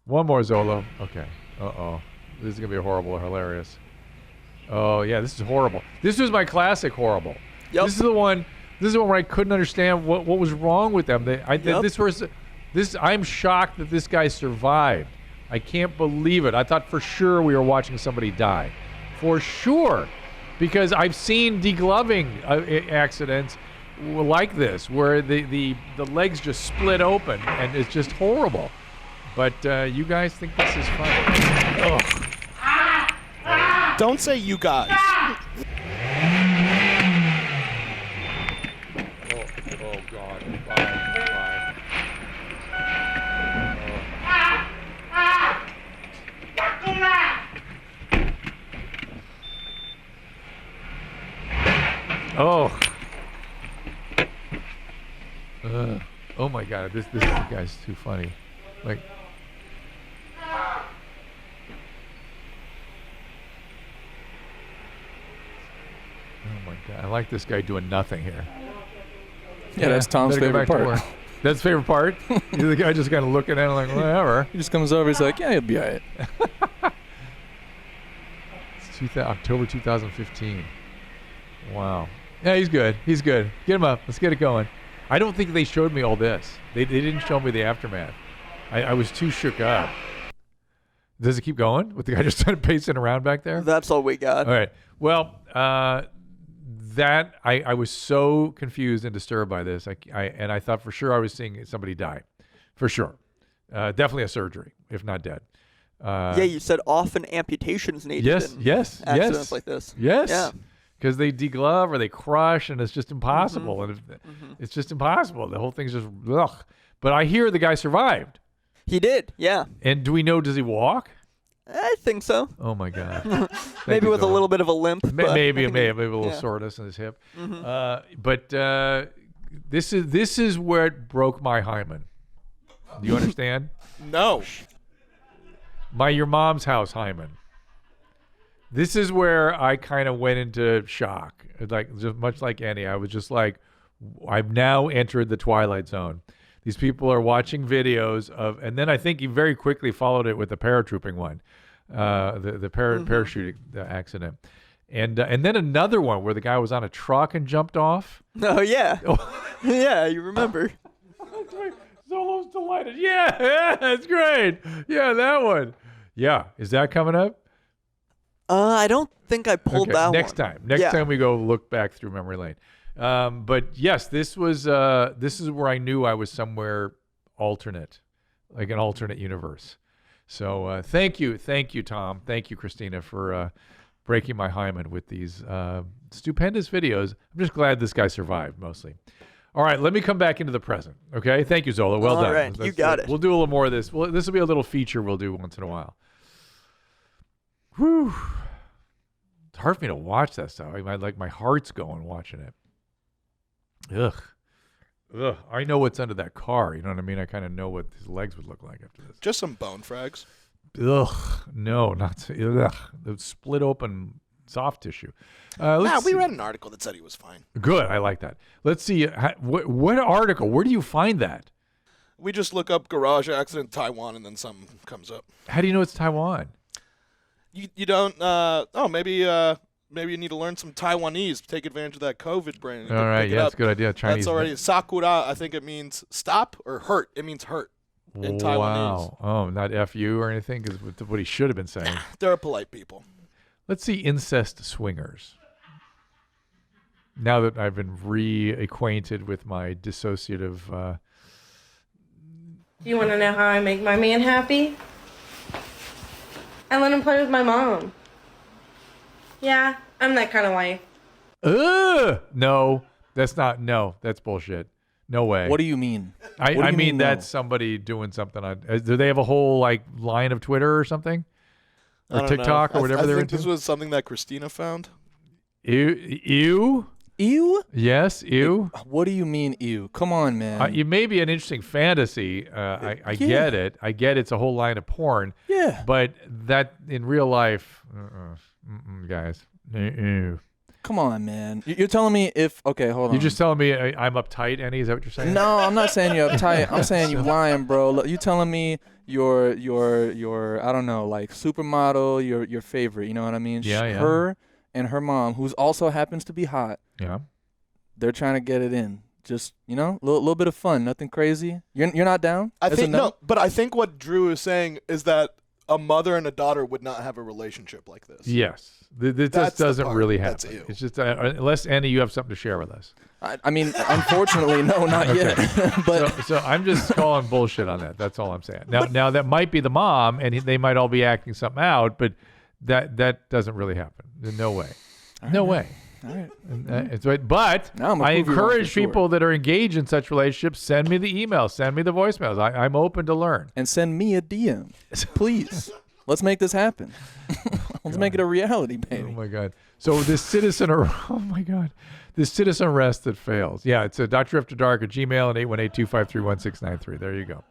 One more, Zolo. Okay. Uh-oh. This is going to be horrible or hilarious. Oh, yeah, this is horrible. This was my classic horrible. Yep. This is the one where I couldn't understand what was wrong with them. I'm shocked that this guy survived. I can't believe it. I thought for sure we were watching somebody die. For sure. Because I've seen degloving accidents like this where the legs just split open and it's just horrible. But you guys think this is funny. Ugh. Don't say you guys. Oh God. Bye. Oh. Oh my God. This guy's too funny. Like. Oh my God! I like this guy doing nothing here. Yeah, that's Tom's favorite part. That's his favorite part? The guy just kind of looking at him like, whatever. He just comes over, he's like, yeah, he'll be all right. It's October 2015. Wow. Yeah, he's good. Get him up. Let's get it going. I don't think they showed me all this. They didn't show me the aftermath. I was too shook up. Does it keep going with the guy just kind of pacing around back there? That's all we got. All right. Well, I was so confused and disturbed by this. I thought for sure I was seeing somebody die, for sure. Definitely a surgery, if not dead. Yeah, you said often amputations needed. Yes. Accidents like this. Yes. Yeah. Because they deglove or they crush, and it's just impossible. Mm-hmm. And it's just impossible. The whole thing's just ugh. But I hear the guy survived. He did. Yeah. And do we know? Does he walk? I think so. Oh my God. Maybe with a little bit of a limp. Maybe a little soreness in his hip. Mm-hmm. But this is where it broke my hymen. Do you understand? No. Your mom's house hymen. This is where I kind of went into shock. Like just much like Annie, I was just like, I've now entered the Twilight Zone. These people are watching videos of, and then I think he very quickly followed it with the paratrooping one, the parachuting accident, and then another one where the guy was on a truck and jumped off. Oh yeah, yeah, you remember? Zolo's delighted. Yeah, that's great. Yeah, that one. Yeah, is that coming up? I don't think I pulled that one. Next time we go look back through memory lane. But yes, this is where I knew I was somewhere alternate, like an alternate universe. So thank you, Tom. Thank you, Christina, for breaking my hymen with these stupendous videos. I'm just glad this guy survived, mostly. All right, let me come back into the present, okay? Thank you, Zola. Well done. All right, you got it. We'll do a little more of this. Well, this will be a little feature we'll do once in a while. Whew. It's hard for me to watch that stuff. My heart's going watching it. Ugh. I know what's under that car. You know what I mean? I kind of know what his legs would look like after this. Just some bone frags. Ugh. No, not ugh. The split open soft tissue. We read an article that said he was fine. Good. I like that. Let's see. What article? Where do you find that? We just look up garage accident Taiwan and then something comes up. How do you know it's Taiwan? You don't. Maybe you need to learn some Taiwanese. Take advantage of that COVID brain. All right. Yeah, that's a good idea. Chinese. That's already Sakura. I think it means stop or hurt. It means hurt in Taiwanese. Wow. Oh, not F-U or anything? Because what he should have been saying. They're polite people. Let's see incest swingers. Now that I've been reacquainted with my dissociative... Do you want to know how I make my man happy? I let him play with my mom. Yeah, I'm that kind of wife. No, that's not... No, that's bullshit. No way. What do you mean? I mean that's somebody doing something on... Do they have a whole line of Twitter or something? Or TikTok or whatever they're into? I think this was something that Christina found. Ew? Ew? Yes, ew. What do you mean, ew? Come on, man. It may be an interesting fantasy. I get it. I get it's a whole line of porn. Yeah. But that in real life, guys. Come on, man. You're telling me if... Okay, hold on. You're just telling me I'm uptight, Annie? Is that what you're saying? No, I'm not saying you're uptight. I'm saying you're lying, bro. Look, you telling me your I don't know, like supermodel, your favorite, you know what I mean? Yeah. Her and her mom, who's also happens to be hot. Yeah. They're trying to get it in. Just, little bit of fun, nothing crazy. You're not down? I think what Drew is saying is that a mother and a daughter would not have a relationship like this. Yes. This doesn't really happen. It's just unless, Annie, you have something to share with us. I mean, unfortunately, no, not yet. But so I'm just calling bullshit on that. That's all I'm saying. Now that might be the mom, and they might all be acting something out, but that doesn't really happen. No way. No way. All right. It's right. But I encourage people that are engaged in such relationships, send me the email, send me the voicemails. I'm open to learn. And send me a DM, please. Let's make this happen. Let's make it a reality, baby. Oh my God. So this citizen arrest that fails. Yeah, it's a Dr. After Dark at Gmail and 818-253-1693. There you go.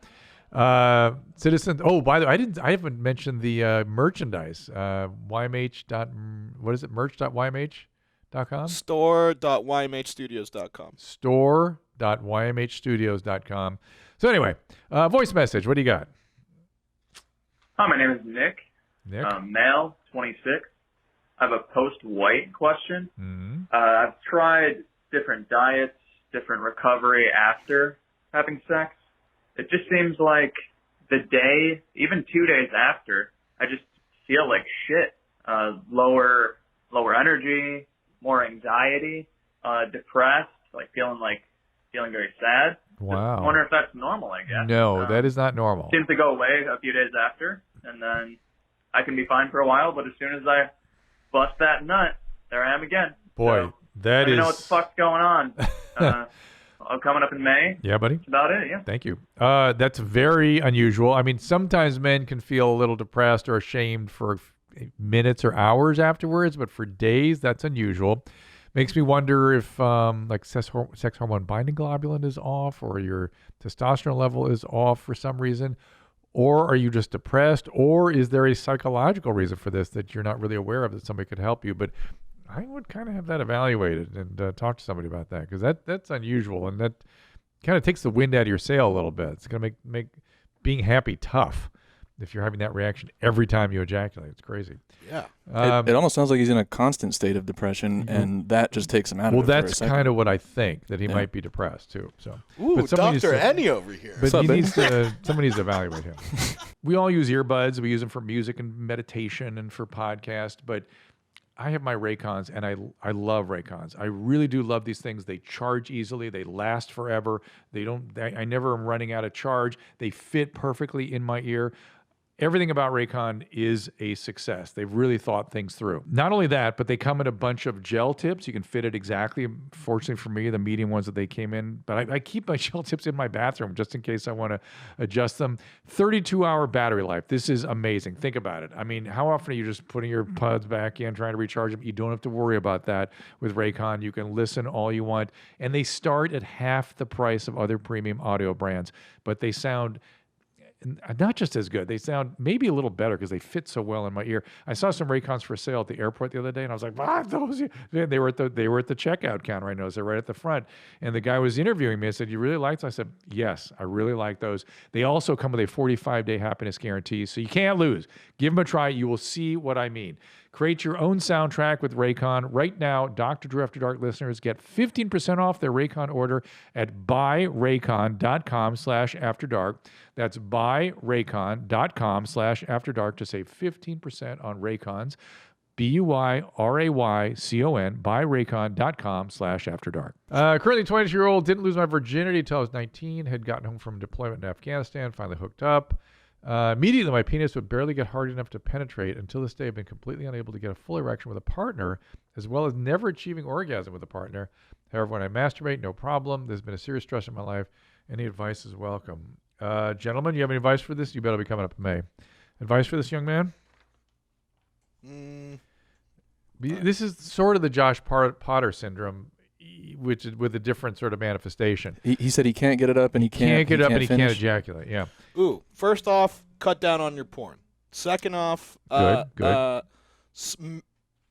Citizen. Oh, by the way, I haven't mentioned the merchandise. YMH. What is it? Merch.ymh.com? Store.ymhstudios.com. Store.ymhstudios.com. So anyway, voice message. What do you got? Hi, my name is Nick. Nick. Male, 26. I have a post-white question. Mm-hmm. I've tried different diets, different recovery after having sex. It just seems like the day, even 2 days after, I just feel like shit. Lower energy, more anxiety, depressed, feeling very sad. Wow. I wonder if that's normal, I guess. No, that is not normal. Seems to go away a few days after, and then I can be fine for a while, but as soon as I bust that nut, there I am again. Boy, so, that is... I know what the fuck's going on. Coming up in May. Yeah, buddy. That's about it, yeah. Thank you. That's very unusual. I mean, sometimes men can feel a little depressed or ashamed for minutes or hours afterwards, but for days, that's unusual. Makes me wonder if sex hormone binding globulin is off, or your testosterone level is off for some reason, or are you just depressed, or is there a psychological reason for this that you're not really aware of that somebody could help you? But I would kind of have that evaluated and talk to somebody about that, because that's unusual, and that kind of takes the wind out of your sail a little bit. It's going to make being happy tough if you're having that reaction every time you ejaculate. It's crazy. Yeah. It almost sounds like he's in a constant state of depression, and that just takes him out of it. Well, that's kind of what I think, that he might be depressed too. So, ooh, Dr. Annie over here. But somebody needs to evaluate him. We all use earbuds. We use them for music and meditation and for podcasts. But I have my Raycons, and I love Raycons. I really do love these things. They charge easily. They last forever. I never am running out of charge. They fit perfectly in my ear. Everything about Raycon is a success. They've really thought things through. Not only that, but they come in a bunch of gel tips. You can fit it exactly. Fortunately for me, the medium ones that they came in. But I keep my gel tips in my bathroom just in case I want to adjust them. 32-hour battery life. This is amazing. Think about it. I mean, how often are you just putting your pods back in, trying to recharge them? You don't have to worry about that with Raycon. You can listen all you want. And they start at half the price of other premium audio brands. But they sound not just as good. They sound maybe a little better because they fit so well in my ear. I saw some Raycons for sale at the airport the other day, and I was like, "Wow, those!" They were at the checkout counter. I noticed they're right at the front. And the guy was interviewing me. I said, "You really like those?" I said, "Yes, I really like those." They also come with a 45-day happiness guarantee, so you can't lose. Give them a try. You will see what I mean. Create your own soundtrack with Raycon. Right now, Dr. Drew After Dark listeners get 15% off their Raycon order at buyraycon.com/afterdark. That's buyraycon.com/afterdark to save 15% on Raycons. BUYRAYCON, buyraycon.com/afterdark. Currently 22-year-old, didn't lose my virginity until I was 19, had gotten home from deployment in Afghanistan, finally hooked up. Immediately, my penis would barely get hard enough to penetrate. Until this day, I've been completely unable to get a full erection with a partner, as well as never achieving orgasm with a partner. However, when I masturbate, no problem. There's been a serious stress in my life. Any advice is welcome. Gentlemen, you have any advice for this? You better be coming up in May. Advice for this young man? This is sort of the Josh Potter syndrome, which is with a different sort of manifestation. He said he can't get it up and he can't get it up and he finish. can't ejaculate. Yeah. Ooh, first off, cut down on your porn. Second off, good.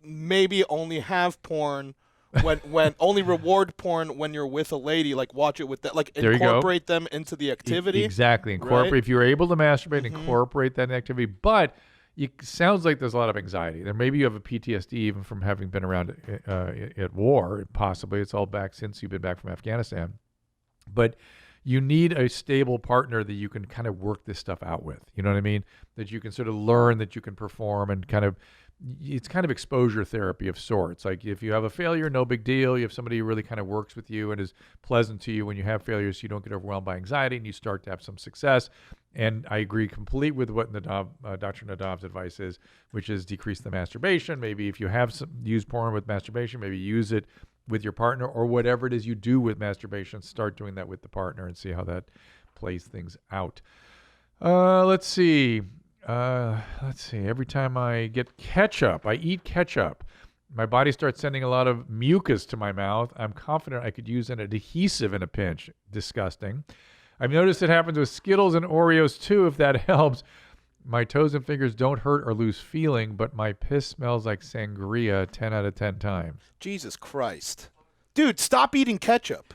Maybe only have porn when only reward porn when you're with a lady. Like watch it with that. Like incorporate them into the activity. Exactly. Incorporate. Right? If you're able to masturbate, incorporate that activity. But it sounds like there's a lot of anxiety. There maybe you have a PTSD even from having been around at war. Possibly it's all back since you've been back from Afghanistan. But you need a stable partner that you can kind of work this stuff out with. You know what I mean? That you can sort of learn, that you can perform, and kind of, it's kind of exposure therapy of sorts. Like if you have a failure, no big deal. You have somebody who really kind of works with you and is pleasant to you when you have failures, so you don't get overwhelmed by anxiety and you start to have some success. And I agree completely with what Dr. Nadav's advice is, which is decrease the masturbation. Maybe if you have use porn with masturbation, maybe use it with your partner, or whatever it is you do with masturbation, start doing that with the partner and see how that plays things out. Let's see. Every time I get ketchup, I eat ketchup, my body starts sending a lot of mucus to my mouth. I'm confident I could use an adhesive in a pinch. Disgusting. I've noticed it happens with Skittles and Oreos too, if that helps. My toes and fingers don't hurt or lose feeling, but my piss smells like sangria 10 out of 10 times. Jesus Christ. Dude, stop eating ketchup.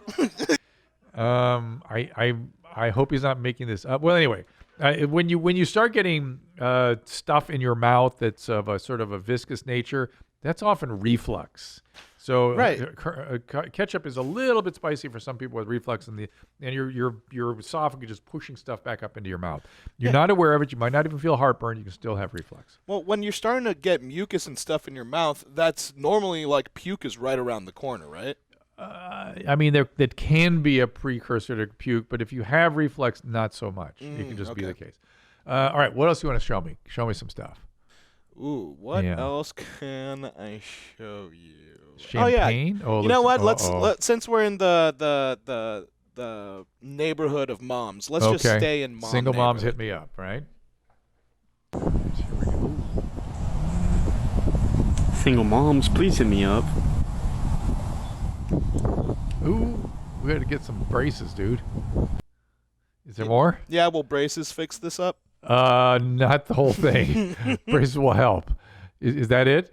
I hope he's not making this up. Well, anyway, when you start getting stuff in your mouth that's of a sort of a viscous nature, that's often reflux. So ketchup is a little bit spicy for some people with reflux, and your esophagus is pushing stuff back up into your mouth. You're not aware of it. You might not even feel heartburn. You can still have reflux. Well, when you're starting to get mucus and stuff in your mouth, that's normally like puke is right around the corner, right? I mean, that can be a precursor to puke, but if you have reflux, not so much. It can just be the case. All right, what else do you want to show me? Show me some stuff. Ooh, what else can I show you? Champagne? Oh, yeah. You know what? Let's since we're in the neighborhood of moms, let's just stay in mom. Single moms hit me up, right? Single moms, please hit me up. Ooh, we got to get some braces, dude. Is there more? Yeah, will braces fix this up? Not the whole thing. Braces will help. Is that it?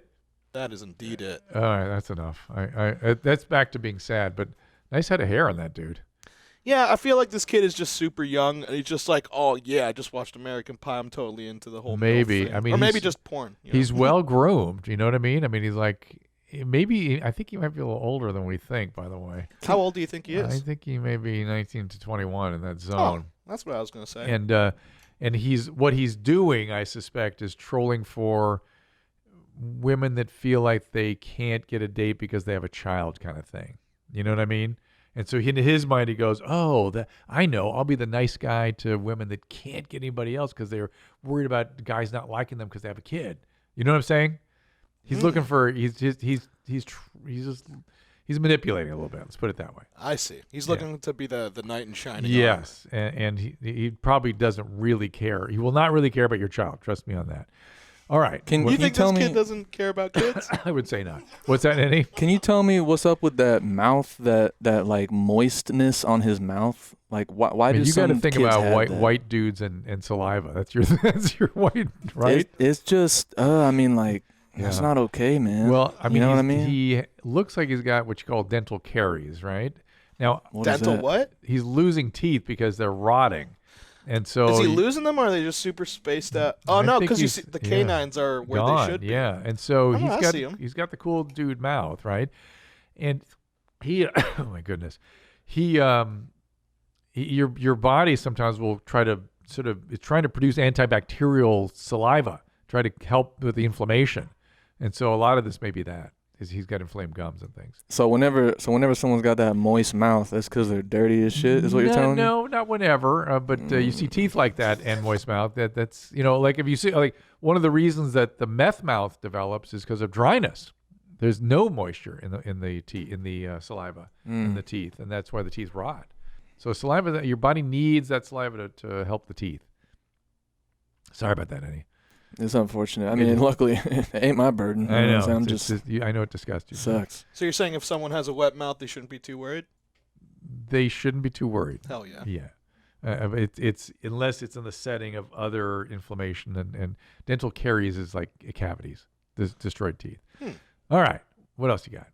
That is indeed it. All right, that's enough. That's back to being sad, but nice head of hair on that dude. Yeah, I feel like this kid is just super young, and he's just like, oh yeah, I just watched American Pie. I'm totally into the whole maybe. thing. I mean, or maybe just porn. He's well groomed. You know what I mean? I mean, he's like, maybe I think he might be a little older than we think. By the way, how old do you think he is? I think he may be 19 to 21 in that zone. Oh, that's what I was gonna say. And what he's doing, I suspect, is trolling for women that feel like they can't get a date because they have a child kind of thing. You know what I mean? And so in his mind, he goes, I know. I'll be the nice guy to women that can't get anybody else because they're worried about guys not liking them because they have a kid. You know what I'm saying? He's looking for, he's manipulating a little bit. Let's put it that way. I see. He's looking to be the knight in shining Yes. And he probably doesn't really care. He will not really care about your child. Trust me on that. All right. You think this kid doesn't care about kids? I would say not. What's that, Eddie? Can you tell me what's up with that mouth, that like moistness on his mouth? Like why do you some got to think kids about have that? white dudes and saliva. That's your white, right? It's just that's not okay, man. Well, I mean, you know what I mean? He looks like he's got what you call dental caries, right? Now, Dental what? He's losing teeth because they're rotting. And so is he losing them, or are they just super spaced out? Oh no, because you see the canines are where gone, they should be. Yeah, and so I see him. he's got the cool dude mouth, right? And he, oh my goodness, your body sometimes will try to it's trying to produce antibacterial saliva, try to help with the inflammation, and so a lot of this may be that. He's got inflamed gums and things. So whenever someone's got that moist mouth, that's because they're dirty as shit. Is what you're telling me? No, not whenever. But you see teeth like that and moist mouth. That's like if you see like one of the reasons that the meth mouth develops is because of dryness. There's no moisture in the saliva in the teeth, and that's why the teeth rot. So saliva, your body needs that saliva to help the teeth. Sorry about that, Eddie. It's unfortunate. I mean, luckily, it ain't my burden. I know. I know it disgusts you. Sucks. So you're saying if someone has a wet mouth, they shouldn't be too worried? They shouldn't be too worried. Hell yeah. Yeah. It's unless it's in the setting of other inflammation and dental caries is like cavities, destroyed teeth. All right. What else you got?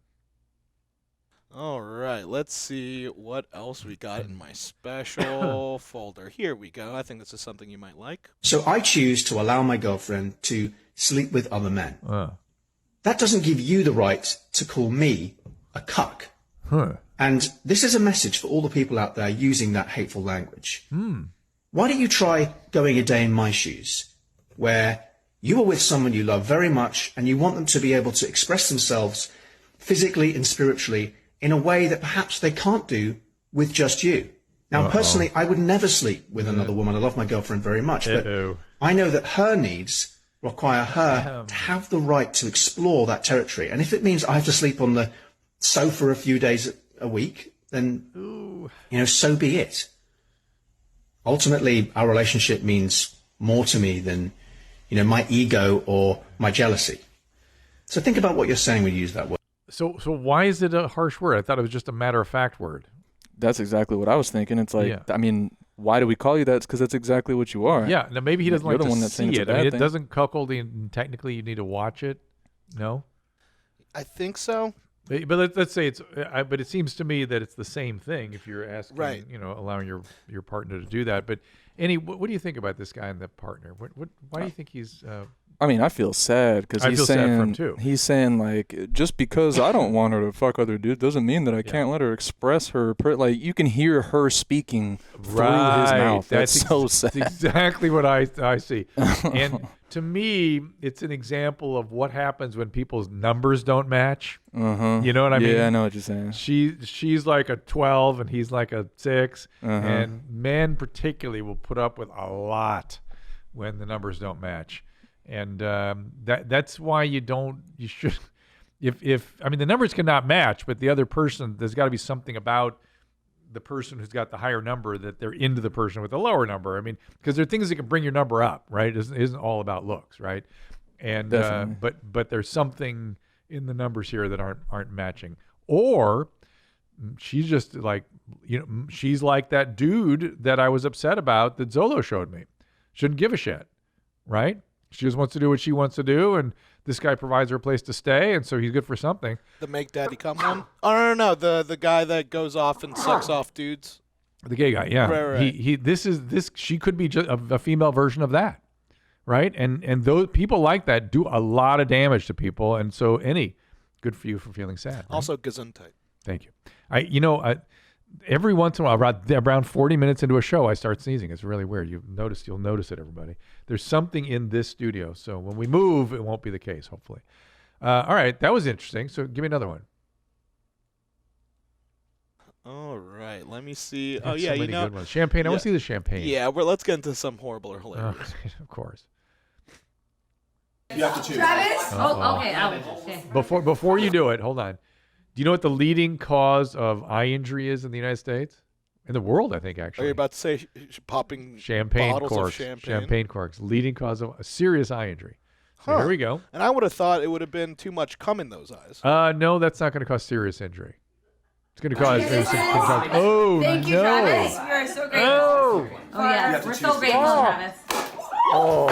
All right, let's see what else we got in my special folder. Here we go. I think this is something you might like. So I choose to allow my girlfriend to sleep with other men. That doesn't give you the right to call me a cuck. And this is a message for all the people out there using that hateful language. Why don't you try going a day in my shoes, where you are with someone you love very much and you want them to be able to express themselves physically and spiritually in a way that perhaps they can't do with just you. Now, personally, I would never sleep with another woman. I love my girlfriend very much, but I know that her needs require her to have the right to explore that territory. And if it means I have to sleep on the sofa a few days a week, then, so be it. Ultimately, our relationship means more to me than, my ego or my jealousy. So think about what you're saying when you use that word. So why is it a harsh word? I thought it was just a matter-of-fact word. That's exactly what I was thinking. It's like, I mean, why do we call you that? It's because that's exactly what you are. Yeah. Now, maybe he doesn't You're like the one to that's saying see it's it. a I mean, bad it thing. doesn't cuckold, and technically you need to watch it. No? I think so. But let's say it's, but it seems to me that it's the same thing if you're asking, Right. Allowing your partner to do that. But what do you think about this guy and the partner? Why do you think he's? I mean, I feel sad because I he's feel sad saying for him too. He's saying like, just because I don't want her to fuck other dudes doesn't mean that I can't let her express her. Like you can hear her speaking through his mouth. That's so sad. That's exactly what I see. And to me, it's an example of what happens when people's numbers don't match. You know what I mean? Yeah, I know what you're saying. She's like a 12 and he's like a 6, and men particularly will put up with a lot when the numbers don't match. And that's why you should, if I mean, the numbers cannot match, but the other person, there's got to be something about the person who's got the higher number that they're into the person with the lower number. I mean, because there are things that can bring your number up, right? It isn't all about looks, right? And but there's something in the numbers here that aren't matching. Or she's just like, she's like that dude that I was upset about that Zolo showed me. Shouldn't give a shit, right? She just wants to do what she wants to do, and this guy provides her a place to stay, and so he's good for something. The make daddy come one? Oh, no, the guy that goes off and sucks off dudes. The gay guy, yeah. Right. She could be just a female version of that, right? And those people like that do a lot of damage to people, and so good for you for feeling sad. Right? Also Gesundheit. Thank you. every once in a while, around 40 minutes into a show, I start sneezing. It's really weird. You'll notice it, everybody. There's something in this studio. So when we move, it won't be the case, hopefully. All right. That was interesting. So give me another one. All right. Let me see. So many good ones. Champagne. I want to see the champagne. Yeah, let's get into some horrible or hilarious. Of course. You have to choose. Travis? Uh-oh. Oh, okay. Okay. Before you do it, hold on. Do you know what the leading cause of eye injury is in the United States? In the world, I think, actually. Are you about to say popping champagne bottles corks? of champagne? Champagne corks. Leading cause of a serious eye injury. So here we go. And I would have thought it would have been too much cum in those eyes. No, that's not going to cause serious injury. It's going to cause Oh, Thank you, no. Travis. You are so great. Oh. Oh, yeah. We're so grateful, Travis. Oh.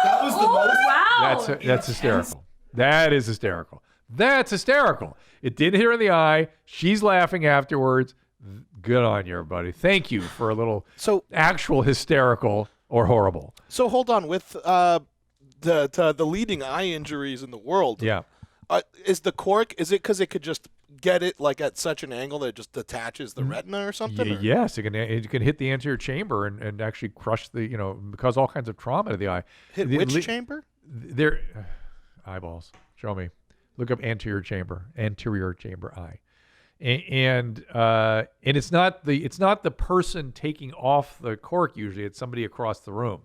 That was the most. Wow. That's hysterical. That is hysterical. That's hysterical. It did hit her in the eye. She's laughing afterwards. Good on you, everybody. Thank you for a little actual hysterical or horrible. So hold on with the leading eye injuries in the world. Yeah. Is the cork? Is it because it could just get it like at such an angle that it just detaches the retina or something? Yes, it can hit the anterior chamber and actually crush cause all kinds of trauma to the eye. Hit which chamber? Their eyeballs. Show me. Look up anterior chamber eye. And it's not the person taking off the cork usually. It's somebody across the room.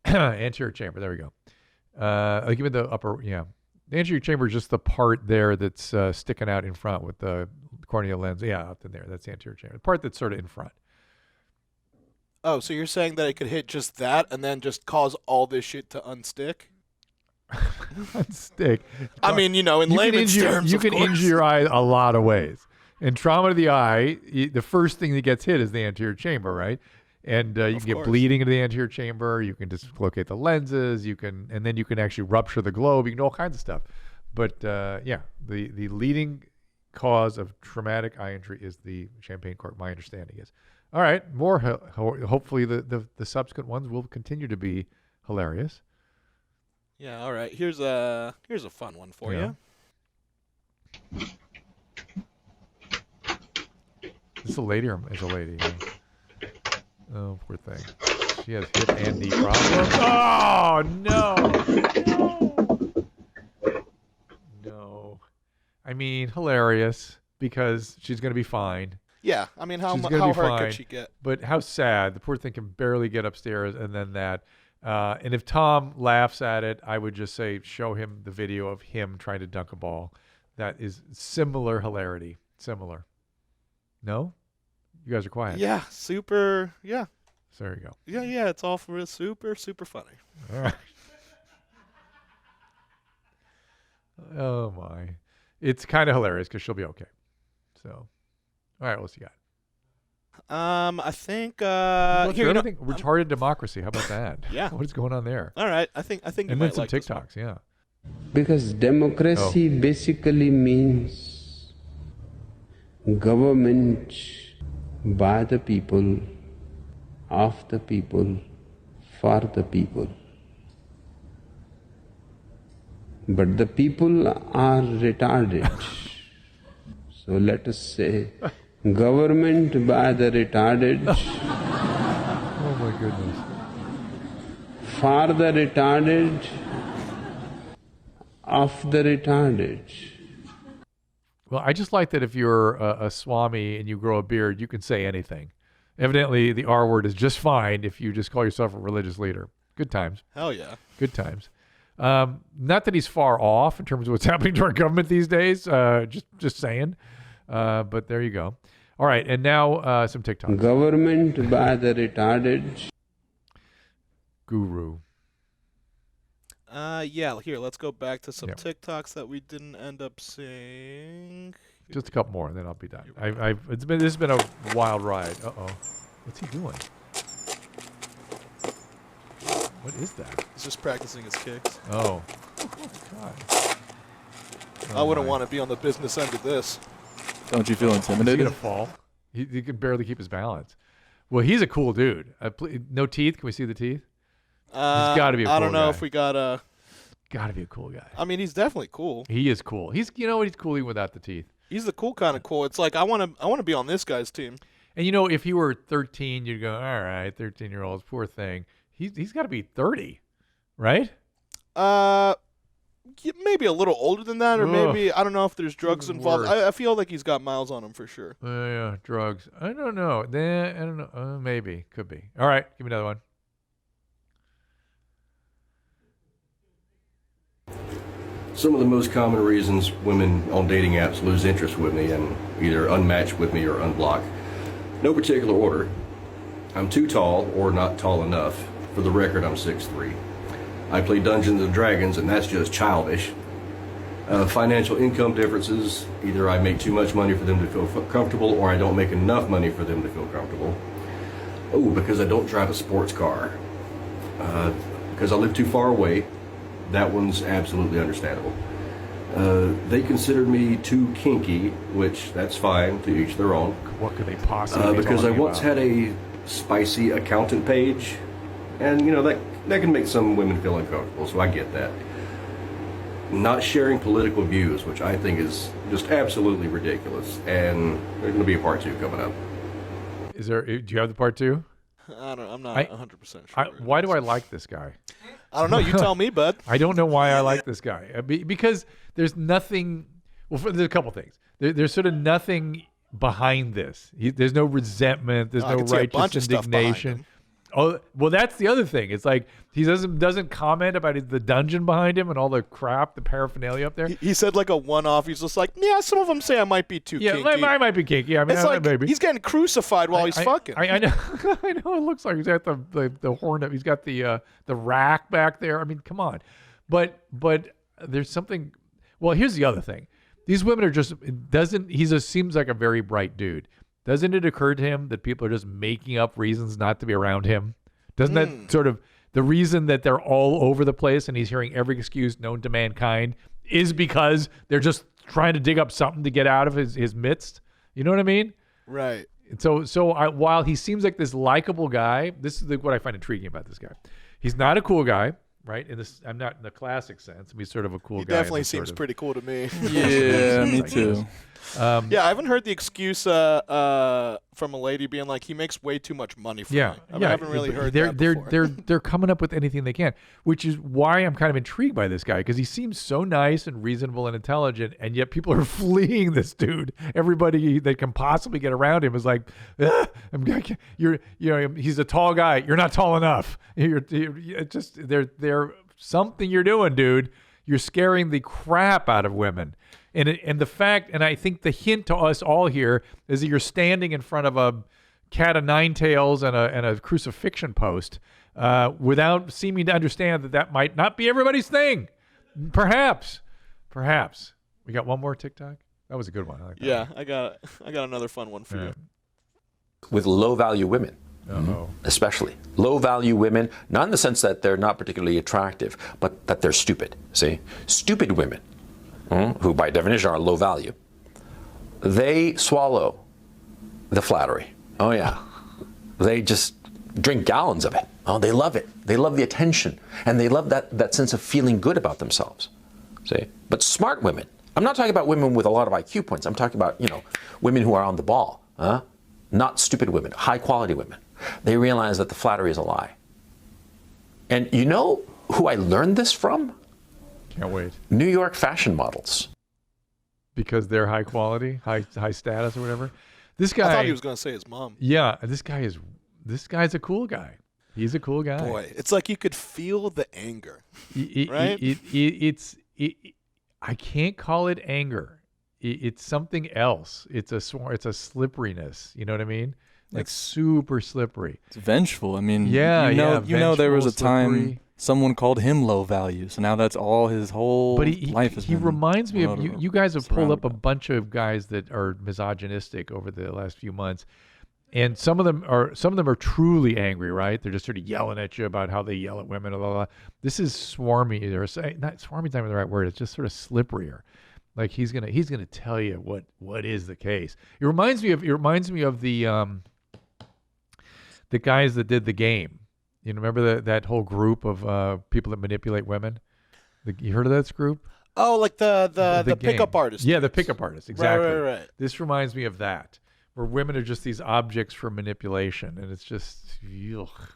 Anterior chamber. There we go. I'll give it the upper. Yeah, the anterior chamber is just the part there that's sticking out in front with the corneal lens. Yeah, up in there. That's the anterior chamber. The part that's sort of in front. Oh, so you're saying that it could hit just that and then just cause all this shit to unstick? Unstick. I mean, in layman's terms, you can injure your eye a lot of ways. In trauma to the eye, the first thing that gets hit is the anterior chamber, right? And you can get bleeding into the anterior chamber. You can dislocate the lenses. And then you can actually rupture the globe. You can do all kinds of stuff. But the leading cause of traumatic eye injury is the champagne cork. My understanding is. All right, more. Hopefully, the subsequent ones will continue to be hilarious. Yeah. All right. Here's a fun one for you. Is a lady or is a lady? Yeah. Oh, poor thing. She has hip and knee problems. Oh, no. I mean, hilarious because she's going to be fine. Yeah. I mean, how hurt could she get? But how sad. The poor thing can barely get upstairs and then that. And if Tom laughs at it, I would just say, show him the video of him trying to dunk a ball. That is similar hilarity. Similar. No? You guys are quiet. Yeah, super. Yeah. So there you go. Yeah. It's all for super, super funny. All right. Oh my! It's kind of hilarious because she'll be okay. So, all right, what's you got? I think retarded democracy. How about that? Yeah. What is going on there? All right, I think. And then some TikToks. Yeah. Because democracy basically means government by the people, of the people, for the people. But the people are retarded. So let us say, government by the retarded. Oh my goodness. For the retarded, of the retarded. Well, I just like that if you're a Swami and you grow a beard, you can say anything. Evidently, the R word is just fine if you just call yourself a religious leader. Good times. Hell yeah. Good times. Not that he's far off in terms of what's happening to our government these days. Just saying. But there you go. All right, and now some TikToks. Government by the retarded. Guru. Yeah, here, let's go back to some TikToks that we didn't end up seeing. Just a couple more, and then I'll be done. This has been a wild ride. Uh-oh. What's he doing? What is that? He's just practicing his kicks. Oh. God. I wouldn't want to be on the business end of this. Don't you feel intimidated? He's going to fall. He can barely keep his balance. Well, he's a cool dude. No teeth? Can we see the teeth? He's got to be a cool I don't know guy. if we got got to be a cool guy. I mean, he's definitely cool. He is cool. He's he's cool even without the teeth. He's the cool kind of cool. It's like I want to be on this guy's team. And if you were 13, you'd go, all right, 13-year-olds, poor thing. He's got to be 30, right? Maybe a little older than that, or maybe I don't know if there's drugs involved. I feel like he's got miles on him for sure. Yeah, drugs. I don't know. I don't know. Maybe could be. All right, give me another one. Some of the most common reasons women on dating apps lose interest with me and either unmatch with me or unblock. No particular order. I'm too tall or not tall enough. For the record, I'm 6'3". I play Dungeons and Dragons, and that's just childish. Financial income differences. Either I make too much money for them to feel comfortable, or I don't make enough money for them to feel comfortable. Oh, because I don't drive a sports car. Because I live too far away. That one's absolutely understandable. They considered me too kinky, which that's fine, to each their own. What could they possibly be because I talking once about? had a spicy accountant page, and that can make some women feel uncomfortable, so I get that. Not sharing political views, which I think is just absolutely ridiculous, and there's going to be a part 2 coming up. Do you have the part 2? I'm not 100% sure. Why do I like this guy? I don't know. You tell me, bud. I don't know why I like this guy. Because there's nothing. Well, there's a couple things. There's sort of nothing behind this. There's no resentment. There's I no can see a bunch righteous of stuff behind indignation. him. Oh, well, that's the other thing. It's like he doesn't comment about the dungeon behind him and all the crap, the paraphernalia up there. He said like a one-off. He's just like, yeah, some of them say I might be too kinky. I might be kinky. I mean, it's like maybe. he's getting crucified while he's fucking. I know. I know. It looks like he's got the horn up. He's got the rack back there. I mean, come on. But there's something. Well, here's the other thing. These women are just seems like a very bright dude. Doesn't it occur to him that people are just making up reasons not to be around him? Doesn't that sort of the reason that they're all over the place and he's hearing every excuse known to mankind is because they're just trying to dig up something to get out of his midst? You know what I mean? Right. So while he seems like this likable guy, this is what I find intriguing about this guy. He's not a cool guy, right? I'm not in the classic sense. He's sort of a cool guy. He definitely seems pretty cool to me. Yeah, me too. Yeah, I haven't heard the excuse from a lady being like, he makes way too much money for me. I haven't really heard that before. They're coming up with anything they can, which is why I'm kind of intrigued by this guy, because he seems so nice and reasonable and intelligent, and yet people are fleeing this dude. Everybody that can possibly get around him is like, he's a tall guy. You're not tall enough. They're something you're doing, dude. You're scaring the crap out of women. And the fact, and I think the hint to us all here is that you're standing in front of a cat of nine tails and a crucifixion post without seeming to understand that might not be everybody's thing. Perhaps. We got one more TikTok? That was a good one. I like that. Yeah, I got another fun one for you. With low-value women. Especially low-value women, not in the sense that they're not particularly attractive, but that they're stupid. See, stupid women, who by definition are low value, they swallow the flattery. Oh yeah, they just drink gallons of it. Oh, they love it. They love the attention, and they love that sense of feeling good about themselves. See, but smart women. I'm not talking about women with a lot of IQ points. I'm talking about women who are on the ball. Not stupid women, high-quality women. They realize that the flattery is a lie. And you know who I learned this from? Can't wait. New York fashion models. Because they're high quality, high status or whatever. This guy. I thought he was going to say his mom. Yeah, this guy's a cool guy. He's a cool guy. Boy, it's like you could feel the anger, right? I can't call it anger. It's something else. It's a slipperiness. You know what I mean? Like super slippery. It's vengeful. I mean, vengeful, there was a time slippery. someone called him low value, so now that's all his whole life has been. He reminds me of you guys have pulled up a surrounded bunch of guys that are misogynistic over the last few months. And some of them are truly angry, right? They're just sort of yelling at you about how they yell at women, blah, blah, blah. This is swarmy, not swarmy, not the right word. It's just sort of slipperier. Like he's gonna tell you what is the case. It reminds me of the guys that did the game. You remember that whole group of people that manipulate women? You heard of that group? Oh, like the game. pickup artist. Yeah, the pickup artist. Exactly. Right. This reminds me of that, where women are just these objects for manipulation, and it's just yuck.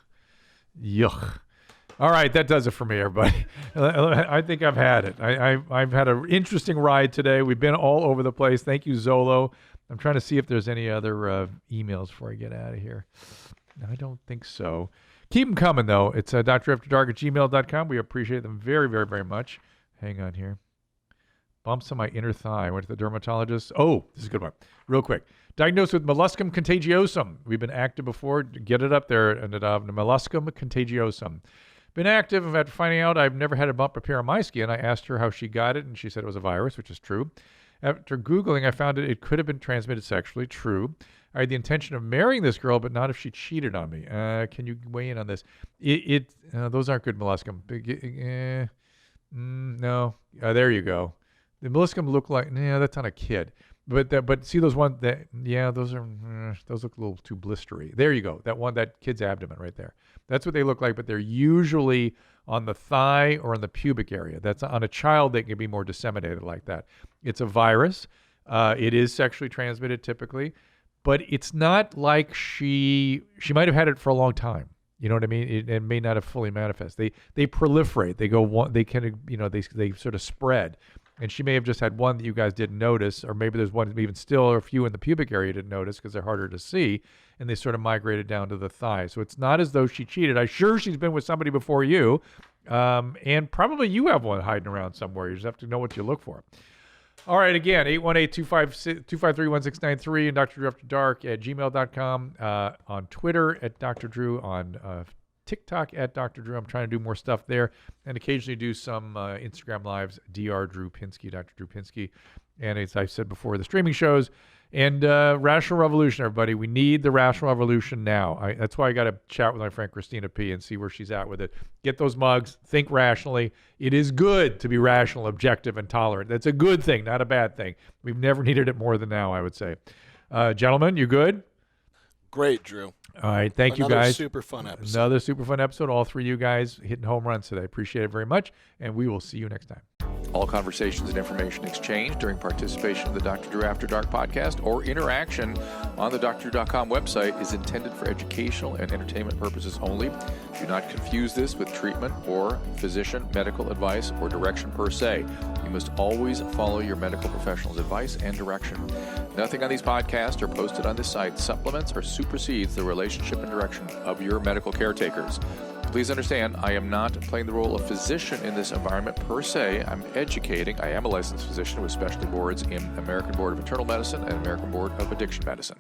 All right, that does it for me, everybody. I think I've had it. I've had an interesting ride today. We've been all over the place. Thank you, Zolo. I'm trying to see if there's any other emails before I get out of here. I don't think so. Keep them coming, though. It's drafterdark@gmail.com. We appreciate them very, very, very much. Hang on here. Bumps on my inner thigh. I went to the dermatologist. Oh, this is a good one. Real quick. Diagnosed with molluscum contagiosum. We've been active before. Get it up there. Molluscum contagiosum. Been active. After finding out I've never had a bump appear on my skin, I asked her how she got it, and she said it was a virus, which is true. After Googling, I found it could have been transmitted sexually. True. I had the intention of marrying this girl, but not if she cheated on me. Can you weigh in on this? Those aren't good molluscum. No. There you go. The molluscum look like, that's on a kid. But see those ones those look a little too blistery. There you go. That kid's abdomen right there. That's what they look like, but they're usually on the thigh or in the pubic area. That's on a child. They can be more disseminated like that. It's a virus. It is sexually transmitted typically, but it's not like she might have had it for a long time. You know what I mean? It may not have fully manifest. They proliferate. They go. They can. They sort of spread. And she may have just had one that you guys didn't notice, or maybe there's one even still, or a few in the pubic area you didn't notice because they're harder to see, and they sort of migrated down to the thigh. So it's not as though she cheated. I'm sure she's been with somebody before you, and probably you have one hiding around somewhere. You just have to know what you look for. All right, again, 818-253-1693 and Dr. Drew After Dark at gmail.com, on Twitter at Dr. Drew, on TikTok at Dr. Drew. I'm trying to do more stuff there and occasionally do some Instagram lives, Dr. Drew Pinsky, Dr. Drew Pinsky. And as I said before, the streaming shows and Rational Revolution, everybody. We need the Rational Revolution now. That's why I got to chat with my friend Christina P. and see where she's at with it. Get those mugs. Think rationally. It is good to be rational, objective, and tolerant. That's a good thing, not a bad thing. We've never needed it more than now, I would say. Gentlemen, you good? Great, Drew. All right, thank you guys. Another super fun episode. Another super fun episode. All three of you guys hitting home runs today. Appreciate it very much, and we will see you next time. All conversations and information exchanged during participation of the Dr. Drew After Dark podcast or interaction on the drdrew.com website is intended for educational and entertainment purposes only. Do not confuse this with treatment or physician medical advice or direction per se. You must always follow your medical professional's advice and direction. Nothing on these podcasts or posted on this site supplements or supersedes the relationship and direction of your medical caretakers. Please understand, I am not playing the role of physician in this environment per se. I'm educating. I am a licensed physician with specialty boards in American Board of Internal Medicine and American Board of Addiction Medicine.